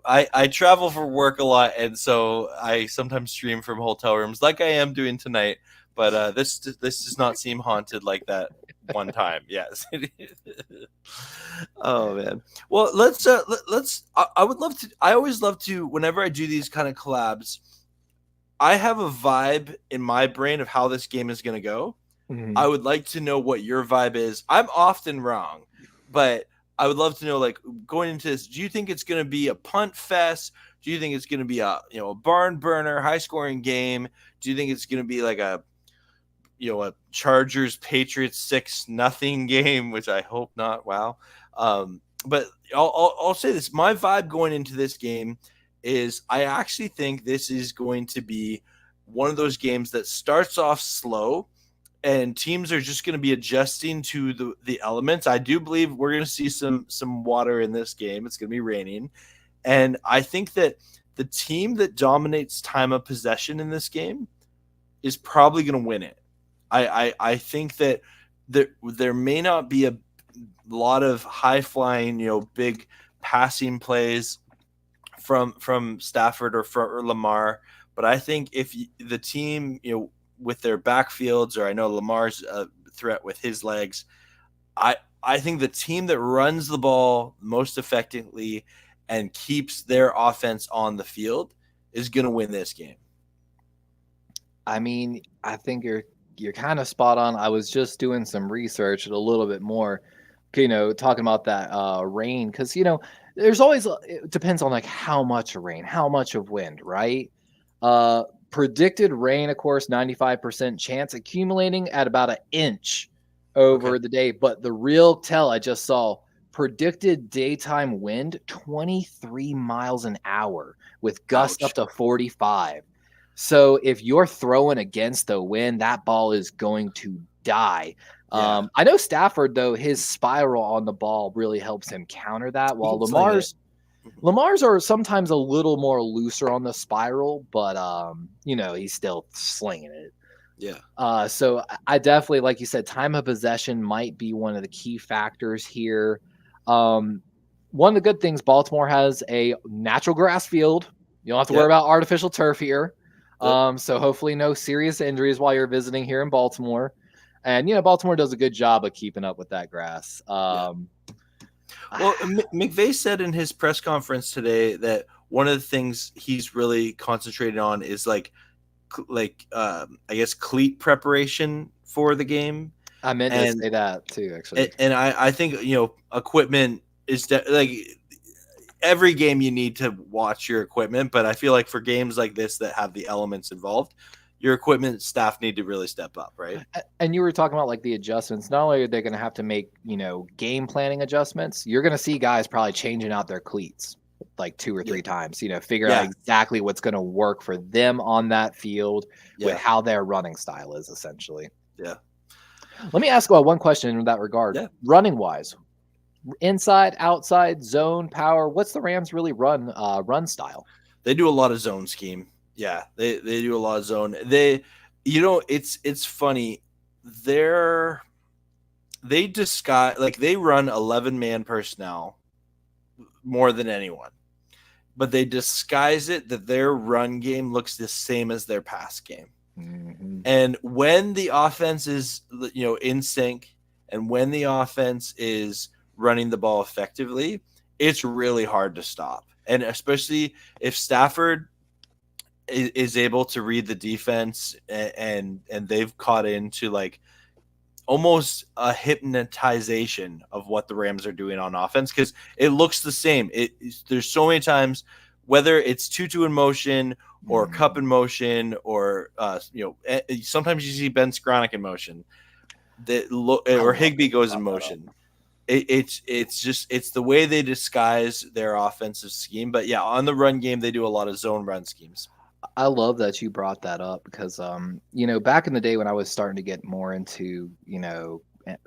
I travel for work a lot, and so I sometimes stream from hotel rooms, like I am doing tonight. But this does not seem haunted like that one time. Yes. Oh man. Well, let's. I would love to. I always love to. Whenever I do these kind of collabs, I have a vibe in my brain of how this game is going to go. Mm-hmm. I would like to know what your vibe is. I'm often wrong, but I would love to know, like, going into this, do you think it's going to be a punt fest? Do you think it's going to be a barn burner, high scoring game? Do you think it's going to be like a Chargers Patriots 6-0 game, which I hope not. Wow. But I'll say this. My vibe going into this game is I actually think this is going to be one of those games that starts off slow and teams are just going to be adjusting to the elements. I do believe we're going to see some water in this game. It's going to be raining. And I think that the team that dominates time of possession in this game is probably going to win it. I think that there may not be a lot of high-flying, big passing plays from Stafford or Lamar, but I think if the team, with their backfields, or I know Lamar's a threat with his legs, I think the team that runs the ball most effectively and keeps their offense on the field is going to win this game. I mean, I think you're kind of spot on. I was just doing some research a little bit more, talking about that rain, because there's always, it depends on like how much rain, how much of wind, right? Predicted rain, of course, 95% chance, accumulating at about an inch over the day. But the real tell I just saw, predicted daytime wind 23 miles an hour with gusts up to 45. So if you're throwing against the wind, that ball is going to die. Yeah. I know Stafford, though, his spiral on the ball really helps him counter that, while Lamar's are sometimes a little more looser on the spiral, but he's still slinging it. Yeah. So I definitely, like you said, time of possession might be one of the key factors here. One of the good things, Baltimore has a natural grass field. You don't have to worry about artificial turf here. So hopefully no serious injuries while you're visiting here in Baltimore. And, Baltimore does a good job of keeping up with that grass. Well, McVay said in his press conference today that one of the things he's really concentrated on is I guess cleat preparation for the game. I meant to say that too, actually. And I think, equipment is every game you need to watch your equipment, but I feel like for games like this that have the elements involved, your equipment staff need to really step up, right? And you were talking about like the adjustments. Not only are they going to have to make, game planning adjustments, you're going to see guys probably changing out their cleats like 2 or 3 times, figure out exactly what's going to work for them on that field with how their running style is, essentially. Yeah. Let me ask one question in that regard. Yeah. Running wise, inside, outside, zone, power, what's the Rams really run style? They do a lot of zone scheme. Yeah, they do a lot of zone. It's funny. They disguise, like, they run 11-man personnel more than anyone, but they disguise it that their run game looks the same as their pass game. Mm-hmm. And when the offense is in sync, and when the offense is running the ball effectively, it's really hard to stop. And especially if Stafford is able to read the defense, and they've caught into like almost a hypnotization of what the Rams are doing on offense, because it looks the same. There's so many times, whether it's Tutu in motion or Kupp in motion, or sometimes you see Ben Skronik in motion, or Higbee goes in motion. It's the way they disguise their offensive scheme. But yeah, on the run game, they do a lot of zone run schemes. I love that you brought that up because, back in the day when I was starting to get more into,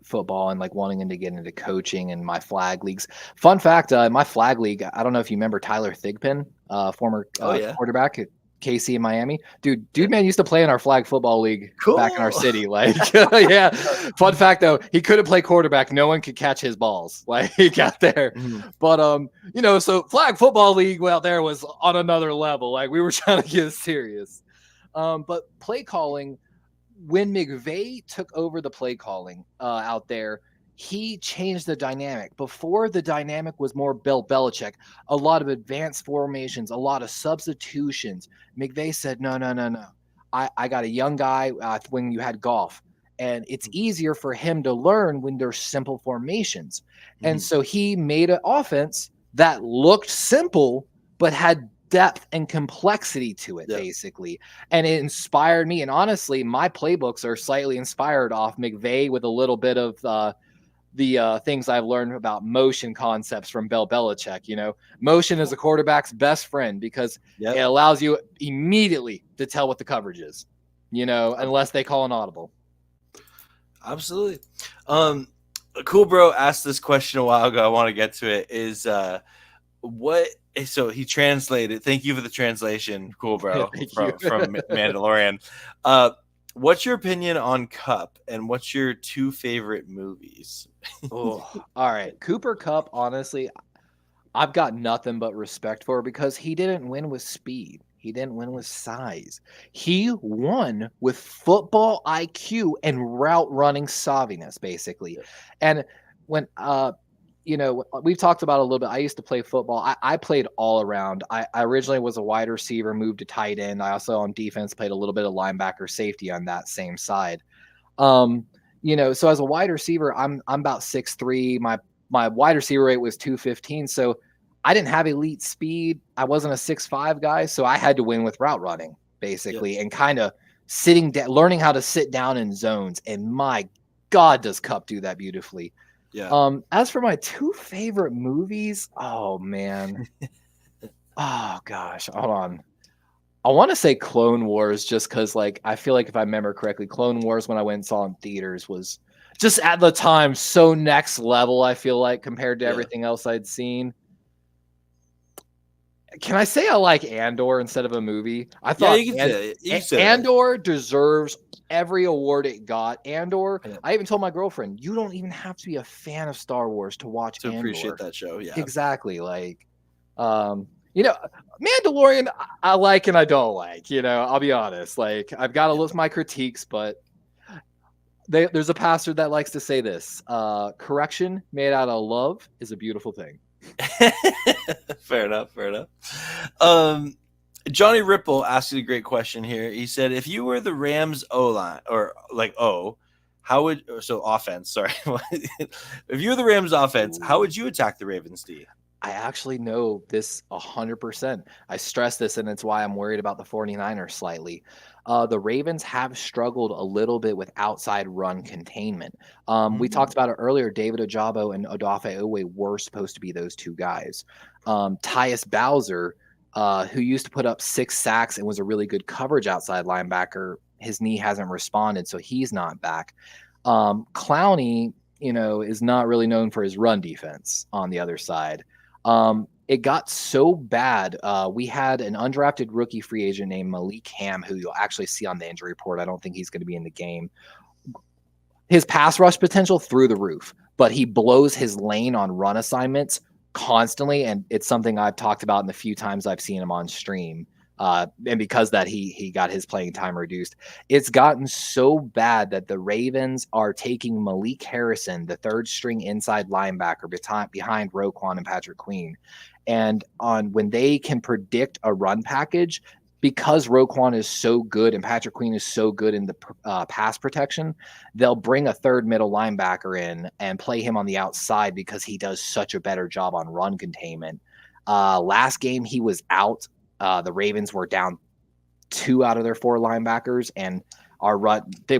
football and like wanting to get into coaching and my flag leagues. Fun fact, my flag league, I don't know if you remember Tyler Thigpen, former quarterback at KC in Miami. Dude, man used to play in our flag football league back in our city. Like, yeah. Fun fact though, he couldn't play quarterback. No one could catch his balls. Like, he got there. But so flag football league out there was on another level. Like, we were trying to get serious. But play calling, when McVay took over the play calling out there, he changed the dynamic. Before, the dynamic was more Bill Belichick, a lot of advanced formations, a lot of substitutions. McVay said, no. I got a young guy when you had Goff, and it's easier for him to learn when there's simple formations. And so he made an offense that looked simple, but had depth and complexity to it, basically. And it inspired me. And honestly, my playbooks are slightly inspired off McVay with a little bit of the things I've learned about motion concepts from Bill Belichick. Motion is a quarterback's best friend because it allows you immediately to tell what the coverage is, unless they call an audible. Absolutely. Cool Bro asked this question a while ago. I want to get to it. Is so he translated. Thank you for the translation, Cool Bro, from Mandalorian. What's your opinion on Kupp, and what's your 2 favorite movies? All right. Cooper Kupp, honestly, I've got nothing but respect for, because he didn't win with speed. He didn't win with size. He won with football IQ and route running savviness, basically. And when we've talked about it a little bit. I used to play football. I played all around. I originally was a wide receiver, moved to tight end. I also on defense played a little bit of linebacker, safety on that same side. So as a wide receiver, I'm about 6'3". My wide receiver rate was 215. So I didn't have elite speed. I wasn't a 6'5" guy. So I had to win with route running, basically, and kind of sitting down, learning how to sit down in zones. And my God, does Kupp do that beautifully. Yeah. As for my 2 favorite movies, oh man. Oh gosh, hold on. I want to say Clone Wars, just because I feel like if I remember correctly, Clone Wars when I went and saw in theaters was just at the time so next level, I feel like, compared to everything else I'd seen. Can I say I like Andor instead of a movie? I thought Andor deserves every award it got. Andor, I even told my girlfriend, you don't even have to be a fan of Star Wars to watch Andor. Appreciate that show. Yeah, exactly. Mandalorian, I like and I don't like. I'll be honest. I've got to list my critiques, but there's a pastor that likes to say this: correction made out of love is a beautiful thing. Fair enough. Johnny Ripple asked you a great question here. He said, if you were the Rams O-line, or offense, sorry. If you were the Rams offense, how would you attack the Ravens D? I actually know this 100%. I stress this, and it's why I'm worried about the 49ers slightly. The Ravens have struggled a little bit with outside run containment. We talked about it earlier. David Ojabo and Odafe Owe were supposed to be those 2 guys. Tyus Bowser, who used to put up 6 sacks and was a really good coverage outside linebacker, his knee hasn't responded, so he's not back. Clowney, is not really known for his run defense on the other side. It got so bad. We had an undrafted rookie free agent named Malik Ham, who you'll actually see on the injury report. I don't think he's going to be in the game. His pass rush potential through the roof, but he blows his lane on run assignments constantly. And it's something I've talked about in the few times I've seen him on stream. And because that he got his playing time reduced, it's gotten so bad that the Ravens are taking Malik Harrison, the 3rd string inside linebacker behind Roquan and Patrick Queen. And when they can predict a run package, because Roquan is so good and Patrick Queen is so good in the pass protection, they'll bring a third middle linebacker in and play him on the outside because he does such a better job on run containment. Last game he was out. The Ravens were down 2 out of their 4 linebackers, and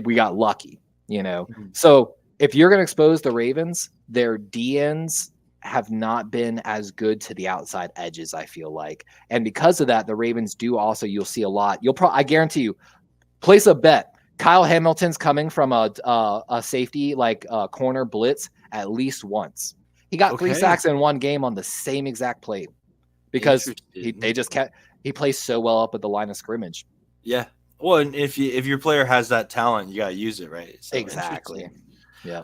we got lucky, Mm-hmm. So if you're going to expose the Ravens, their DNs have not been as good to the outside edges, I feel like. And because of that, the Ravens do also, you'll see a lot. I guarantee you, place a bet. Kyle Hamilton's coming from a safety, like corner blitz at least once. He got 3 sacks in one game on the same exact play because he plays so well up at the line of scrimmage. Yeah. Well, and if your player has that talent, you got to use it, right? So exactly. Yeah.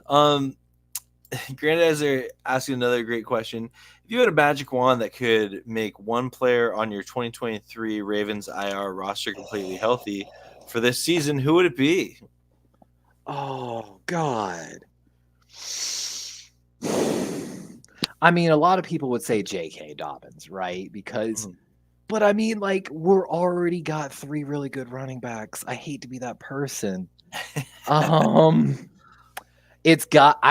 Grandizer asking another great question. If you had a magic wand that could make one player on your 2023 Ravens IR roster completely healthy for this season, who would it be? Oh, God. I mean, a lot of people would say J.K. Dobbins, right? Because, but I mean, like, we're already got 3 really good running backs. I hate to be that person. I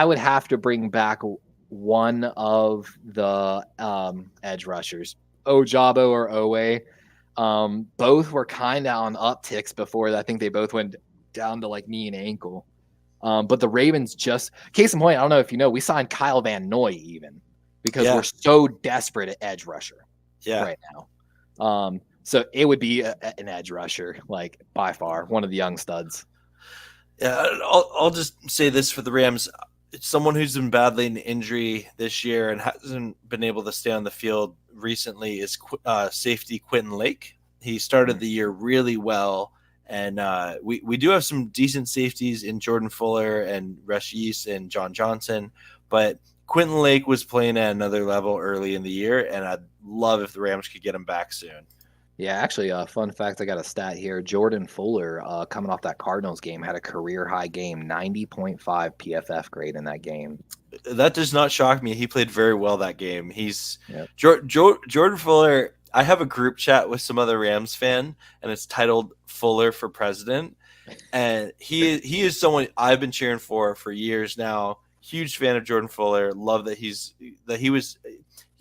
would have to bring back one of the edge rushers, Ojabo or Owe. Both were kind of on upticks before. I think they both went down to like knee and ankle. But the Ravens just, case in point, I don't know if you know, we signed Kyle Van Noy even because we're so desperate at edge rusher right now. So it would be an edge rusher, like by far, one of the young studs. Yeah, I'll just say this for the Rams. It's someone who's been battling injury this year and hasn't been able to stay on the field recently is safety Quentin Lake. He started the year really well, and we do have some decent safeties in Jordan Fuller and Rashis and John Johnson, but Quentin Lake was playing at another level early in the year, and I'd love if the Rams could get him back soon. Yeah, actually, fun fact, I got a stat here. Jordan Fuller, coming off that Cardinals game, had a career-high game, 90.5 PFF grade in that game. That does not shock me. He played very well that game. Jordan Fuller, I have a group chat with some other Rams fan, and it's titled Fuller for President. And he is someone I've been cheering for years now. Huge fan of Jordan Fuller. Love that he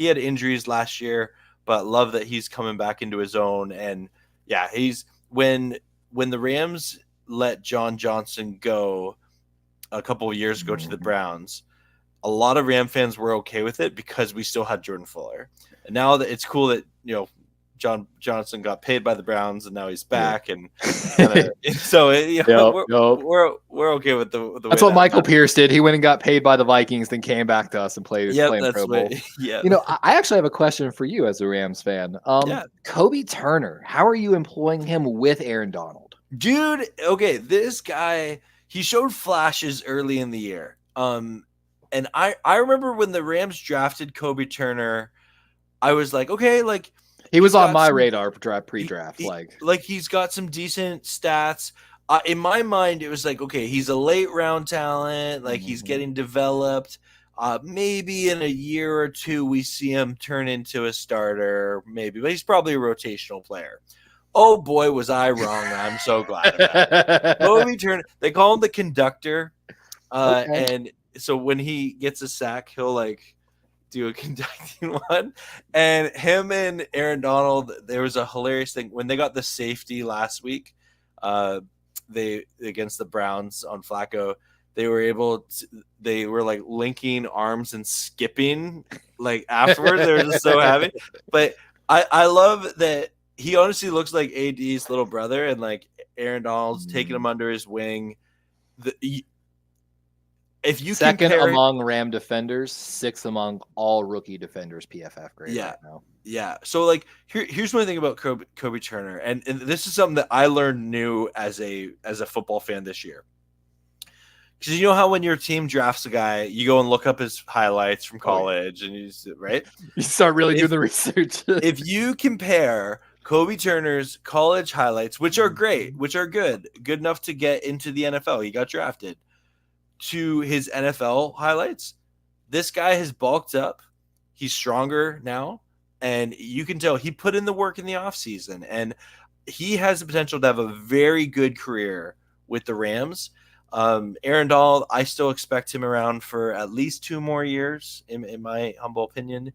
had injuries last year, but love that he's coming back into his own. And yeah, he's when the Rams let John Johnson go a couple of years ago to the Browns, a lot of Ram fans were okay with it because we still had Jordan Fuller. And now that it's cool that, John Johnson got paid by the Browns and now he's back. And so we're okay with the That's what Michael Pierce did. He went and got paid by the Vikings, then came back to us and played Pro Bowl. I actually have a question for you as a Rams fan. Kobe Turner, how are you employing him with Aaron Donald? Dude, okay, this guy, he showed flashes early in the year. And I remember when the Rams drafted Kobe Turner, I was like, okay, like he was on my radar pre-draft. He's got some decent stats. In my mind, it was like, okay, he's a late round talent. Like he's getting developed. Maybe in a year or two, we see him turn into a starter, maybe, but he's probably a rotational player. Oh boy, was I wrong. I'm so glad about it. Kobe Turner, they call him the conductor. And so when he gets a sack, he'll like do a conducting one. And him and Aaron Donald, there was a hilarious thing when they got the safety last week. They against the Browns on Flacco. They were like linking arms and skipping like afterwards. They were just so happy. But I love that he honestly looks like AD's little brother, and like Aaron Donald's taking him under his wing. If you second among Ram defenders, 6th among all rookie defenders PFF grade right now. Yeah. So like here's my thing about Kobe Turner, and this is something that I learned new as a football fan this year. Because you know how when your team drafts a guy, you go and look up his highlights from college, and you start really doing the research. If you compare Kobe Turner's college highlights, which are great, which are good enough to get into the NFL, he got drafted, to his NFL highlights, this guy has bulked up. He's stronger now, and you can tell he put in the work in the offseason. And he has the potential to have a very good career with the Rams. Aaron Donald, I still expect him around for at least 2 more years, in my humble opinion.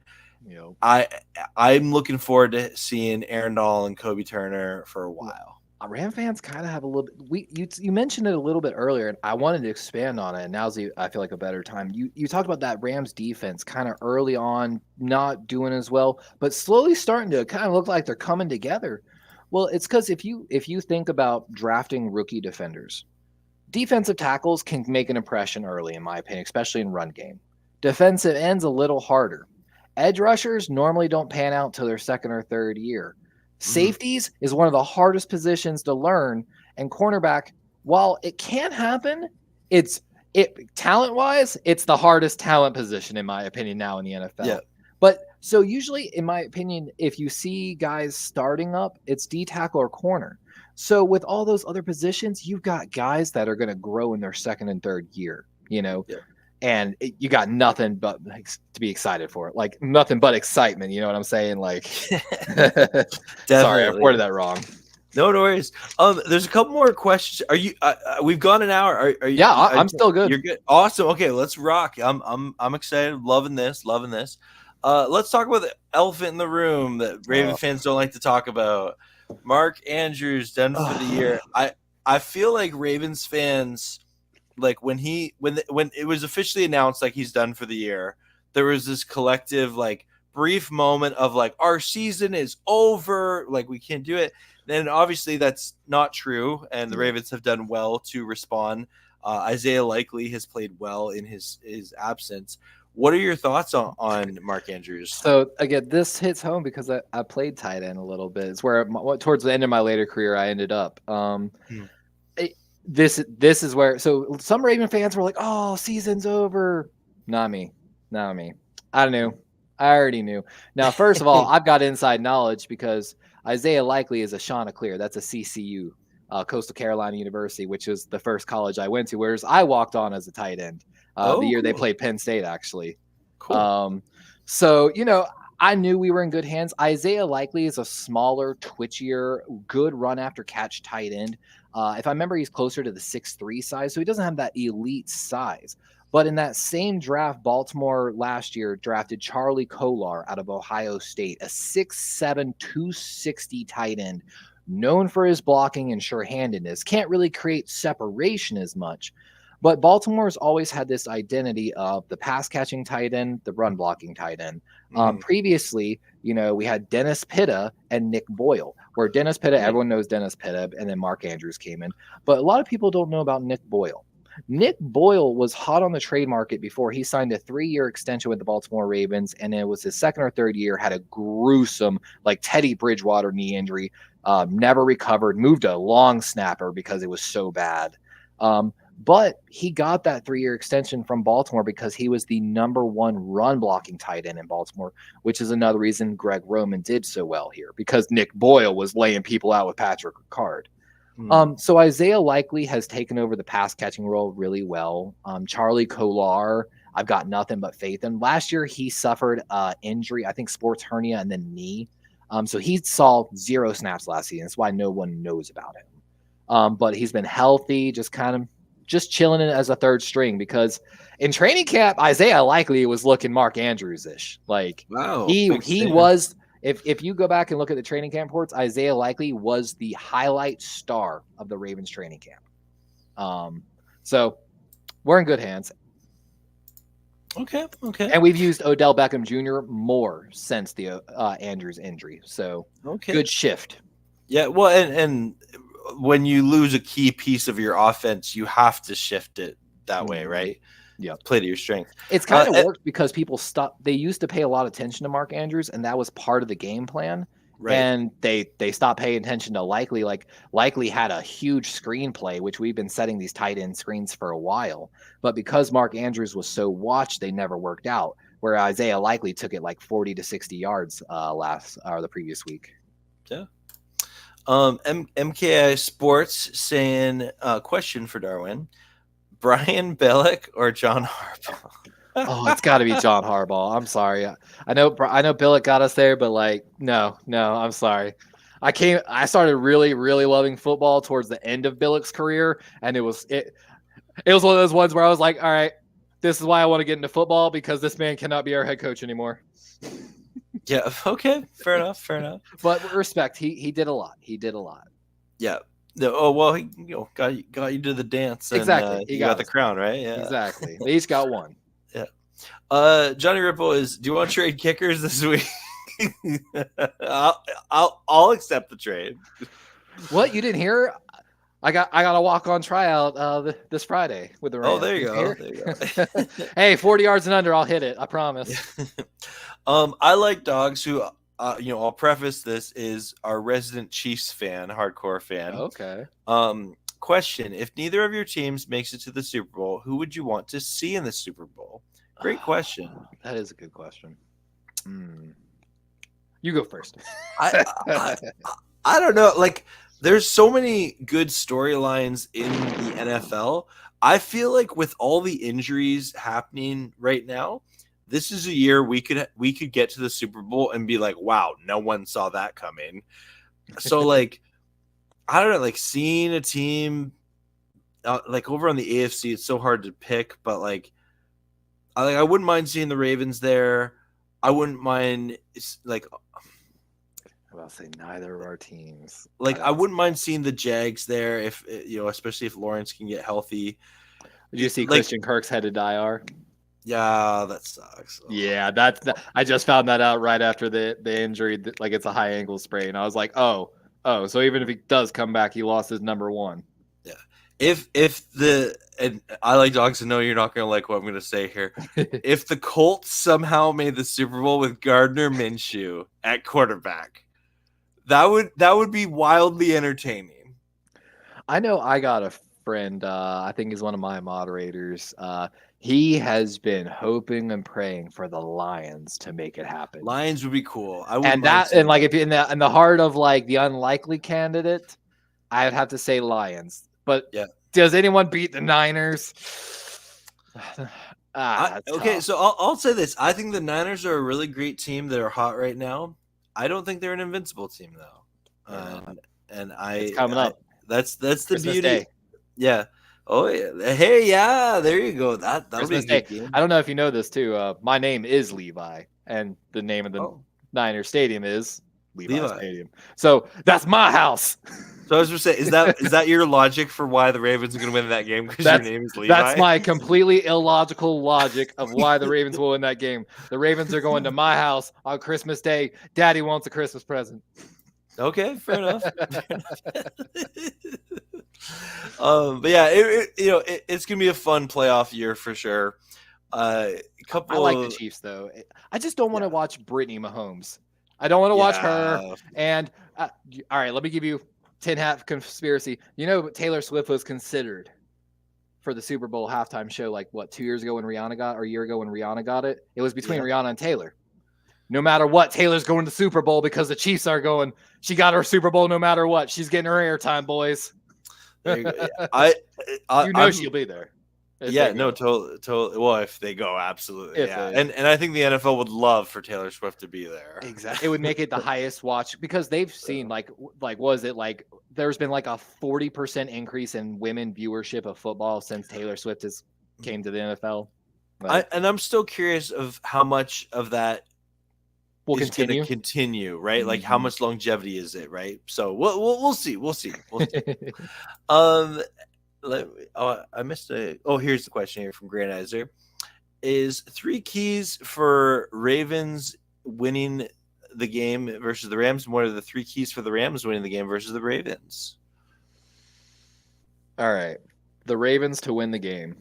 Yep. I'm looking forward to seeing Aaron Donald and Kobe Turner for a while. Ram fans kind of have a little bit. You mentioned it a little bit earlier, and I wanted to expand on it. And now's I feel like a better time. You talked about that Rams defense kind of early on not doing as well, but slowly starting to kind of look like they're coming together. Well, it's because if you think about drafting rookie defenders, defensive tackles can make an impression early, in my opinion, especially in run game. Defensive ends a little harder. Edge rushers normally don't pan out till their second or third year. Safeties is one of the hardest positions to learn, and cornerback, while it can happen, it talent-wise, it's the hardest talent position in my opinion now in the NFL. Yeah. But so usually, in my opinion, if you see guys starting up, it's D tackle or corner. So with all those other positions, you've got guys that are going to grow in their second and third year, Yeah. And you got nothing but to be excited for it, like nothing but excitement. You know what I'm saying? Like, sorry, I worded that wrong. No worries. There's a couple more questions. Are you? We've gone an hour. Are you? Yeah, I'm still good. You're good. Awesome. Okay, let's rock. I'm excited. Loving this. Let's talk about the elephant in the room that Raven fans don't like to talk about. Mark Andrews done for the year. I feel like Ravens fans, like when it was officially announced like he's done for the year, there was this collective like brief moment of like our season is over, like we can't do it. Then obviously that's not true, and the Ravens have done well to respond. Isaiah Likely has played well in his absence. What are your thoughts on Mark Andrews? So again, this hits home because I played tight end a little bit. It's where towards the end of my later career I ended up. This is where, so some Raven fans were like, "Oh, season's over." Not me. I already knew. Now, first of all, I've got inside knowledge because Isaiah Likely is a Chanticleer. That's a CCU, Coastal Carolina University, which is the first college I went to. Whereas I walked on as a tight end the year they played Penn State, actually. Cool. So I knew we were in good hands. Isaiah Likely is a smaller, twitchier, good run after catch tight end. If I remember, he's closer to the 6'3" size, so he doesn't have that elite size. But in that same draft, Baltimore last year drafted Charlie Kolar out of Ohio State, a 6'7", 260 tight end, known for his blocking and sure-handedness. Can't really create separation as much. But Baltimore's always had this identity of the pass-catching tight end, the run-blocking tight end. Previously, we had Dennis Pitta and Nick Boyle, where Dennis Pitta, everyone knows Dennis Pitta, and then Mark Andrews came in. But a lot of people don't know about Nick Boyle. Nick Boyle was hot on the trade market before he signed a 3-year extension with the Baltimore Ravens, and it was his second or third year, had a gruesome, like Teddy Bridgewater knee injury, never recovered, moved a long snapper because it was so bad. But he got that 3-year extension from Baltimore because he was the number one run blocking tight end in Baltimore, which is another reason Greg Roman did so well here, because Nick Boyle was laying people out with Patrick Ricard. So Isaiah Likely has taken over the pass catching role really well. Charlie Kolar, I've got nothing but faith in. Last year, he suffered injury, I think sports hernia and then knee. So he saw 0 snaps last season. That's why no one knows about him. But he's been healthy, just chilling in as a third string, because in training camp, Isaiah Likely was looking Mark Andrews-ish. Like, wow, he was, if you go back and look at the training camp reports, Isaiah Likely was the highlight star of the Ravens training camp. So we're in good hands. Okay. And we've used Odell Beckham Jr. more since the Andrews injury. So good shift. Yeah, well, and when you lose a key piece of your offense, you have to shift it that way, right? Yeah, play to your strength. It's kind of worked because people stopped. They used to pay a lot of attention to Mark Andrews, and that was part of the game plan. Right. And they stopped paying attention to Likely. Like, Likely had a huge screenplay, which we've been setting these tight end screens for a while. But because Mark Andrews was so watched, they never worked out. Where Isaiah Likely took it like 40 to 60 yards the previous week. Yeah. MKI Sports saying, question for Darwin: Brian Billick or John Harbaugh? Oh, it's got to be John Harbaugh. I'm sorry. I know Billick got us there, but like, no, I'm sorry. I started really, really loving football towards the end of Billick's career, and it was one of those ones where I was like, all right, this is why I want to get into football, because this man cannot be our head coach anymore. Yeah. Okay. Fair enough. Fair enough. But respect, he did a lot. He did a lot. Yeah. No, oh well, he got you to the dance, and Exactly. he got the crown, right? Yeah. Exactly. They each got one. Yeah. Johnny Ripple is. Do you want to trade kickers this week? I'll accept the trade. What, you didn't hear? I got a walk-on tryout this Friday with the Rams. Oh, there you go. There you go. Hey, 40 yards and under, I'll hit it. I promise. I like dogs who, I'll preface this is our resident Chiefs fan, hardcore fan. Okay. Question: if neither of your teams makes it to the Super Bowl, who would you want to see in the Super Bowl? Great question. That is a good question. You go first. I don't know. Like, there's so many good storylines in the NFL. I feel like with all the injuries happening right now, this is a year we could get to the Super Bowl and be like, wow, no one saw that coming. So like, I don't know, like seeing a team like over on the AFC, it's so hard to pick, but like I wouldn't mind seeing the Ravens there. I wouldn't mind like I'll say neither of our teams. Like I wouldn't mind seeing the Jags there if especially if Lawrence can get healthy. Did you see Christian Kirk's headed IR? Yeah, that sucks. Yeah, I just found that out right after the injury. Like it's a high ankle sprain. I was like, oh, so even if he does come back, he lost his number one. Yeah. And I like dogs to know you're not going to like what I'm going to say here. If the Colts somehow made the Super Bowl with Gardner Minshew at quarterback, that would be wildly entertaining. I know I got a friend, I think he's one of my moderators. He has been hoping and praying for the Lions to make it happen. Lions would be cool. And like if in the heart of like the unlikely candidate, I would have to say Lions. But yeah, does anyone beat the Niners? Okay, tough. so I'll say this: I think the Niners are a really great team that are hot right now. I don't think they're an invincible team though, and it's coming up. That's the Christmas beauty. Day. Yeah. Oh yeah. Hey, yeah. There you go. That'll be a good game. I don't know if you know this too. My name is Levi, and the name of the Niner Stadium is Levi Stadium. So that's my house. So I was just saying, is that your logic for why the Ravens are going to win that game? Because your name is Levi. That's my completely illogical logic of why the Ravens will win that game. The Ravens are going to my house on Christmas Day. Daddy wants a Christmas present. Okay, fair enough. But yeah, it's gonna be a fun playoff year for sure. I like the Chiefs though. I just don't want to watch Brittany Mahomes. I don't want to watch her. And all right, let me give you 10-hat conspiracy. Taylor Swift was considered for the Super Bowl halftime show like 2 years ago when Rihanna got, or a year ago when Rihanna got it. It was between Rihanna and Taylor. No matter what, Taylor's going to the Super Bowl because the Chiefs are going. She got her Super Bowl no matter what. She's getting her airtime, boys. There you go. She'll be there. Totally. Well, if they go, absolutely. And I think the NFL would love for Taylor Swift to be there. Exactly. It would make it the highest watch because they've seen there's been like a 40% increase in women viewership of football since Taylor Swift came to the NFL. I'm still curious of how much of that will continue, right? Like how much longevity is it, right? So we'll see. I missed here's the question here from Grandizer. Is 3 keys for Ravens winning the game versus the Rams? What are the 3 keys for the Rams winning the game versus the Ravens? All right. The Ravens to win the game,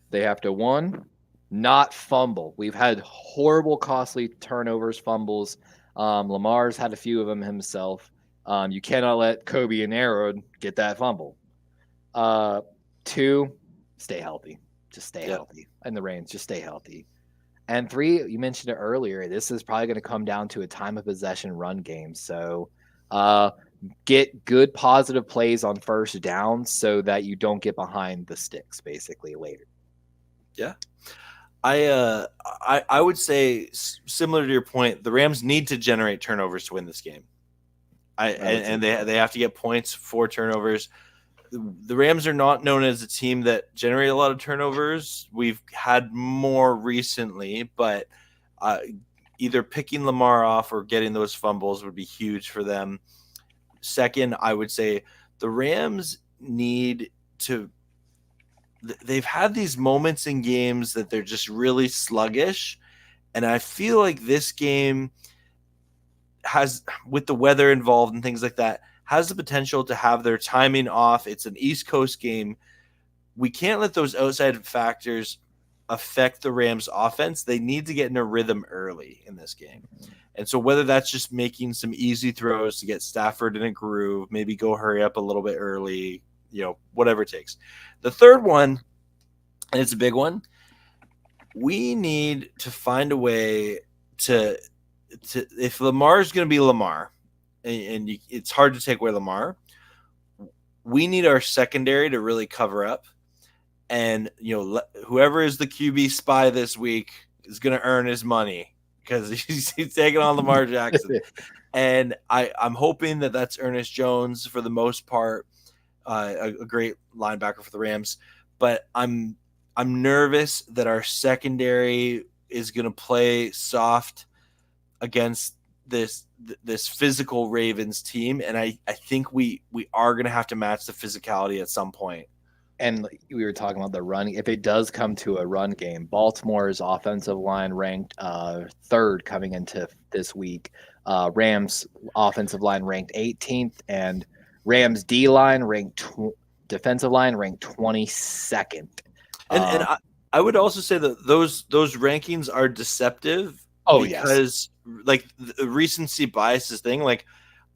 they have to, 1, not fumble. We've had horrible, costly turnovers, fumbles. Lamar's had a few of them himself. You cannot let Kobe and Aaron get that fumble. 2, stay healthy. Just stay healthy. And the Reigns, just stay healthy. And 3, you mentioned it earlier, this is probably going to come down to a time of possession run game. So get good positive plays on first down so that you don't get behind the sticks basically later. Yeah. I would say, similar to your point, the Rams need to generate turnovers to win this game. And they have to get points for turnovers. The Rams are not known as a team that generate a lot of turnovers. We've had more recently, but either picking Lamar off or getting those fumbles would be huge for them. Second, I would say the Rams need to – they've had these moments in games that they're just really sluggish, and I feel like this game has, with the weather involved and things like that, has the potential to have their timing off. It's an East Coast game. We can't let those outside factors affect the Rams offense. They need to get in a rhythm early in this game. And so whether that's just making some easy throws to get Stafford in a groove, maybe go hurry up a little bit early, whatever it takes. The third one, and it's a big one, we need to find a way to if Lamar is going to be Lamar, and it's hard to take away Lamar, we need our secondary to really cover up. And, whoever is the QB spy this week is going to earn his money because he's taking on Lamar Jackson. And I'm hoping that that's Ernest Jones for the most part, a great linebacker for the Rams. But I'm nervous that our secondary is going to play soft against this physical Ravens team, and I think we are going to have to match the physicality at some point. And we were talking about the run. If it does come to a run game, Baltimore's offensive line ranked third coming into this week. Rams offensive line ranked 18th, and Rams D line defensive line ranked 22nd. And I would also say that those rankings are deceptive. Because like the recency biases thing, like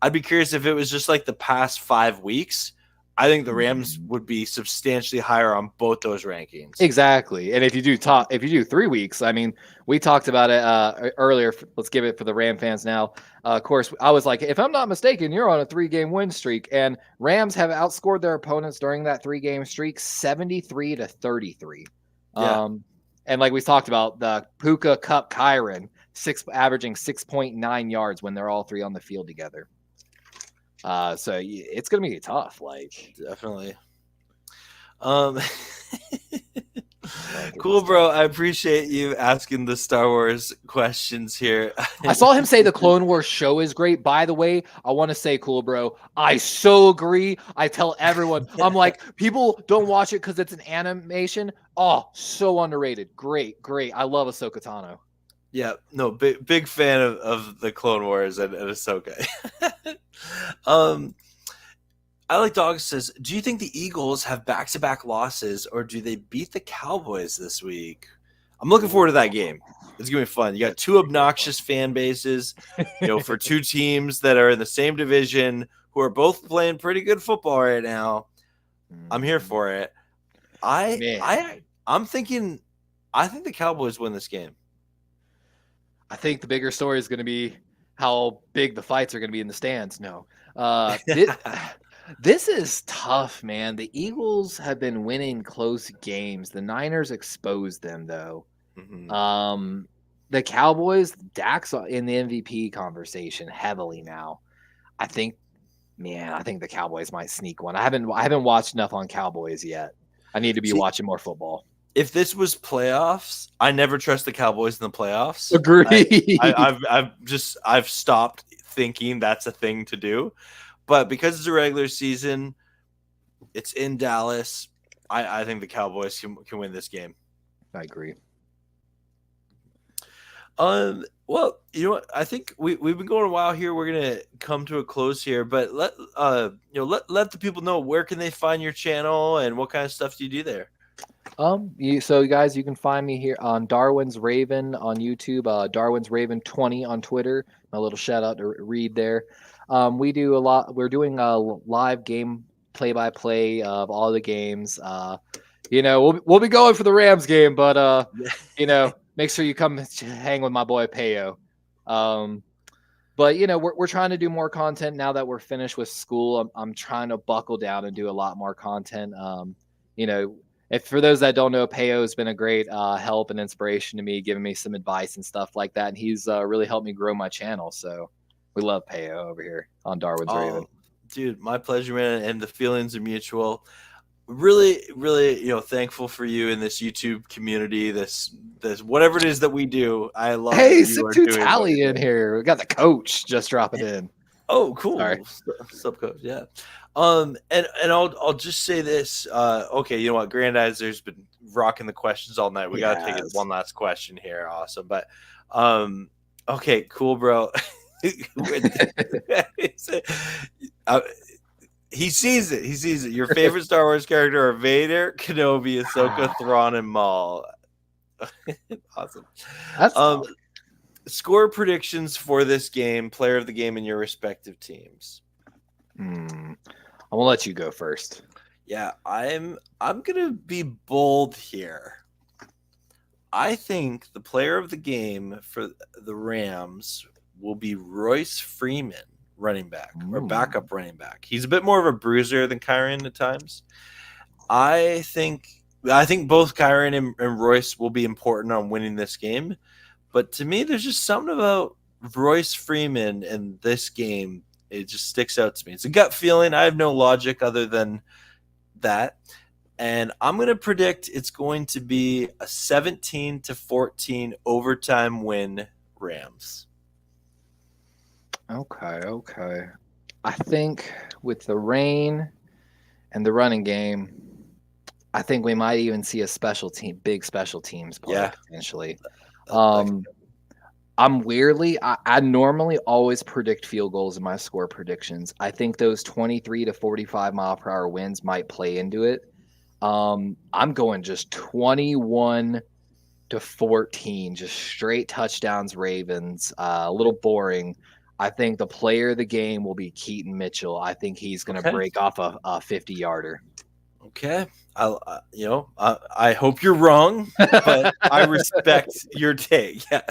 I'd be curious if it was just like the past 5 weeks. I think the Rams would be substantially higher on both those rankings. Exactly. And if you do 3 weeks, I mean, we talked about it earlier. Let's give it for the Ram fans now. Of course, I was like, if I'm not mistaken, you're on a 3-game win streak, and Rams have outscored their opponents during that 3-game streak 73-33. Yeah. And like we talked about, the Puka, Kupp, Kyron, averaging 6.9 yards when they're all three on the field together. So it's going to be tough. Like, definitely. Cool, bro. I appreciate you asking the Star Wars questions here. I saw him say the Clone Wars show is great. By the way, I want to say, cool, bro, I so agree. I tell everyone, I'm like, people don't watch it because it's an animation. Oh, so underrated. Great. I love Ahsoka Tano. Yeah, no, big fan of the Clone Wars and Ahsoka. I like Dog says, do you think the Eagles have back-to-back losses, or do they beat the Cowboys this week? I'm looking forward to that game. It's gonna be fun. You got two obnoxious fan bases, for two teams that are in the same division who are both playing pretty good football right now. I'm here for it. I'm thinking, I think the Cowboys win this game. I think the bigger story is going to be how big the fights are going to be in the stands. No, this is tough, man. The Eagles have been winning close games. The Niners exposed them, though. Mm-hmm. The Cowboys, Dak's in the MVP conversation heavily now. I think the Cowboys might sneak one. I haven't watched enough on Cowboys yet. I need to be watching more football. If this was playoffs, I never trust the Cowboys in the playoffs. Agree. I've stopped thinking that's a thing to do. But because it's a regular season, it's in Dallas. I think the Cowboys can win this game. I agree. Well, you know what? I think we've been going a while here. We're gonna come to a close here, but let the people know, where can they find your channel and what kind of stuff do you do there? So guys, you can find me here on Darwin's Raven on YouTube, Darwin's Raven 20 on Twitter. A little shout out to Reed there. We do a lot. We're doing a live game play-by-play of all the games. We'll be going for the Rams game, but make sure you come hang with my boy Payo. But we're trying to do more content now that we're finished with school. I'm trying to buckle down and do a lot more content. If for those that don't know, Payo has been a great help and inspiration to me, giving me some advice and stuff like that. And he's really helped me grow my channel. So We love Payo over here on Darwin's Raven. Dude, my pleasure, man, and the feelings are mutual. Really, really, thankful for you in this YouTube community. This whatever it is that we do, I love. Hey, that you are Sip2 doing Tally in here. We got the coach just dropping in. Oh, cool. Sorry. Sub coach, yeah. And I'll just say this. Okay, you know what, Grandizer's been rocking the questions all night. We gotta take it one last question here. Awesome, but okay, cool, bro. He sees it. He sees it. Your favorite Star Wars character are Vader, Kenobi, Ahsoka, Thrawn, and Maul. Awesome. That's score predictions for this game, player of the game, in your respective teams. I'm gonna let you go first. Yeah, I'm gonna be bold here. I think the player of the game for the Rams will be Royce Freeman, running back or backup running back. He's a bit more of a bruiser than Kyron at times. I think both Kyron and Royce will be important on winning this game. But to me, there's just something about Royce Freeman in this game. It just sticks out to me. It's a gut feeling. I have no logic other than that. And I'm going to predict it's going to be a 17-14 overtime win, Rams. Okay. I think with the rain and the running game, I think we might even see a big special teams play potentially. I'm weirdly, I normally always predict field goals in my score predictions. I think those 23 to 45 mile per hour winds might play into it. I'm going just 21 to 14, just straight touchdowns, Ravens. A little boring. I think the player of the game will be Keaton Mitchell. I think he's going to break off a 50-yarder. Okay. I hope you're wrong, but I respect your take. Yeah.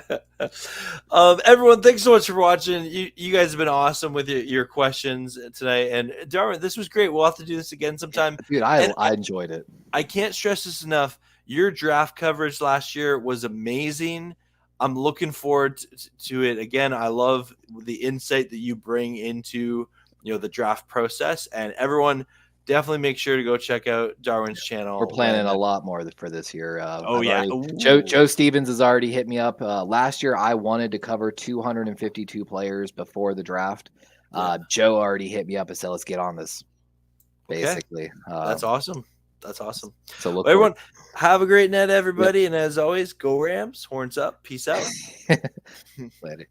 Everyone, thanks so much for watching. You guys have been awesome with your questions tonight. And Darwin, this was great. We'll have to do this again sometime. Dude, I enjoyed it. I can't stress this enough. Your draft coverage last year was amazing. I'm looking forward to it again. I love the insight that you bring into the draft process. And everyone, definitely make sure to go check out Darwin's channel. We're planning a lot more for this year. Yeah. Joe Stevens has already hit me up. Last year, I wanted to cover 252 players before the draft. Joe already hit me up and said, let's get on this, basically. That's awesome. That's awesome. So everyone, have a great night, everybody. Yep. And as always, go Rams. Horns up. Peace out. Later.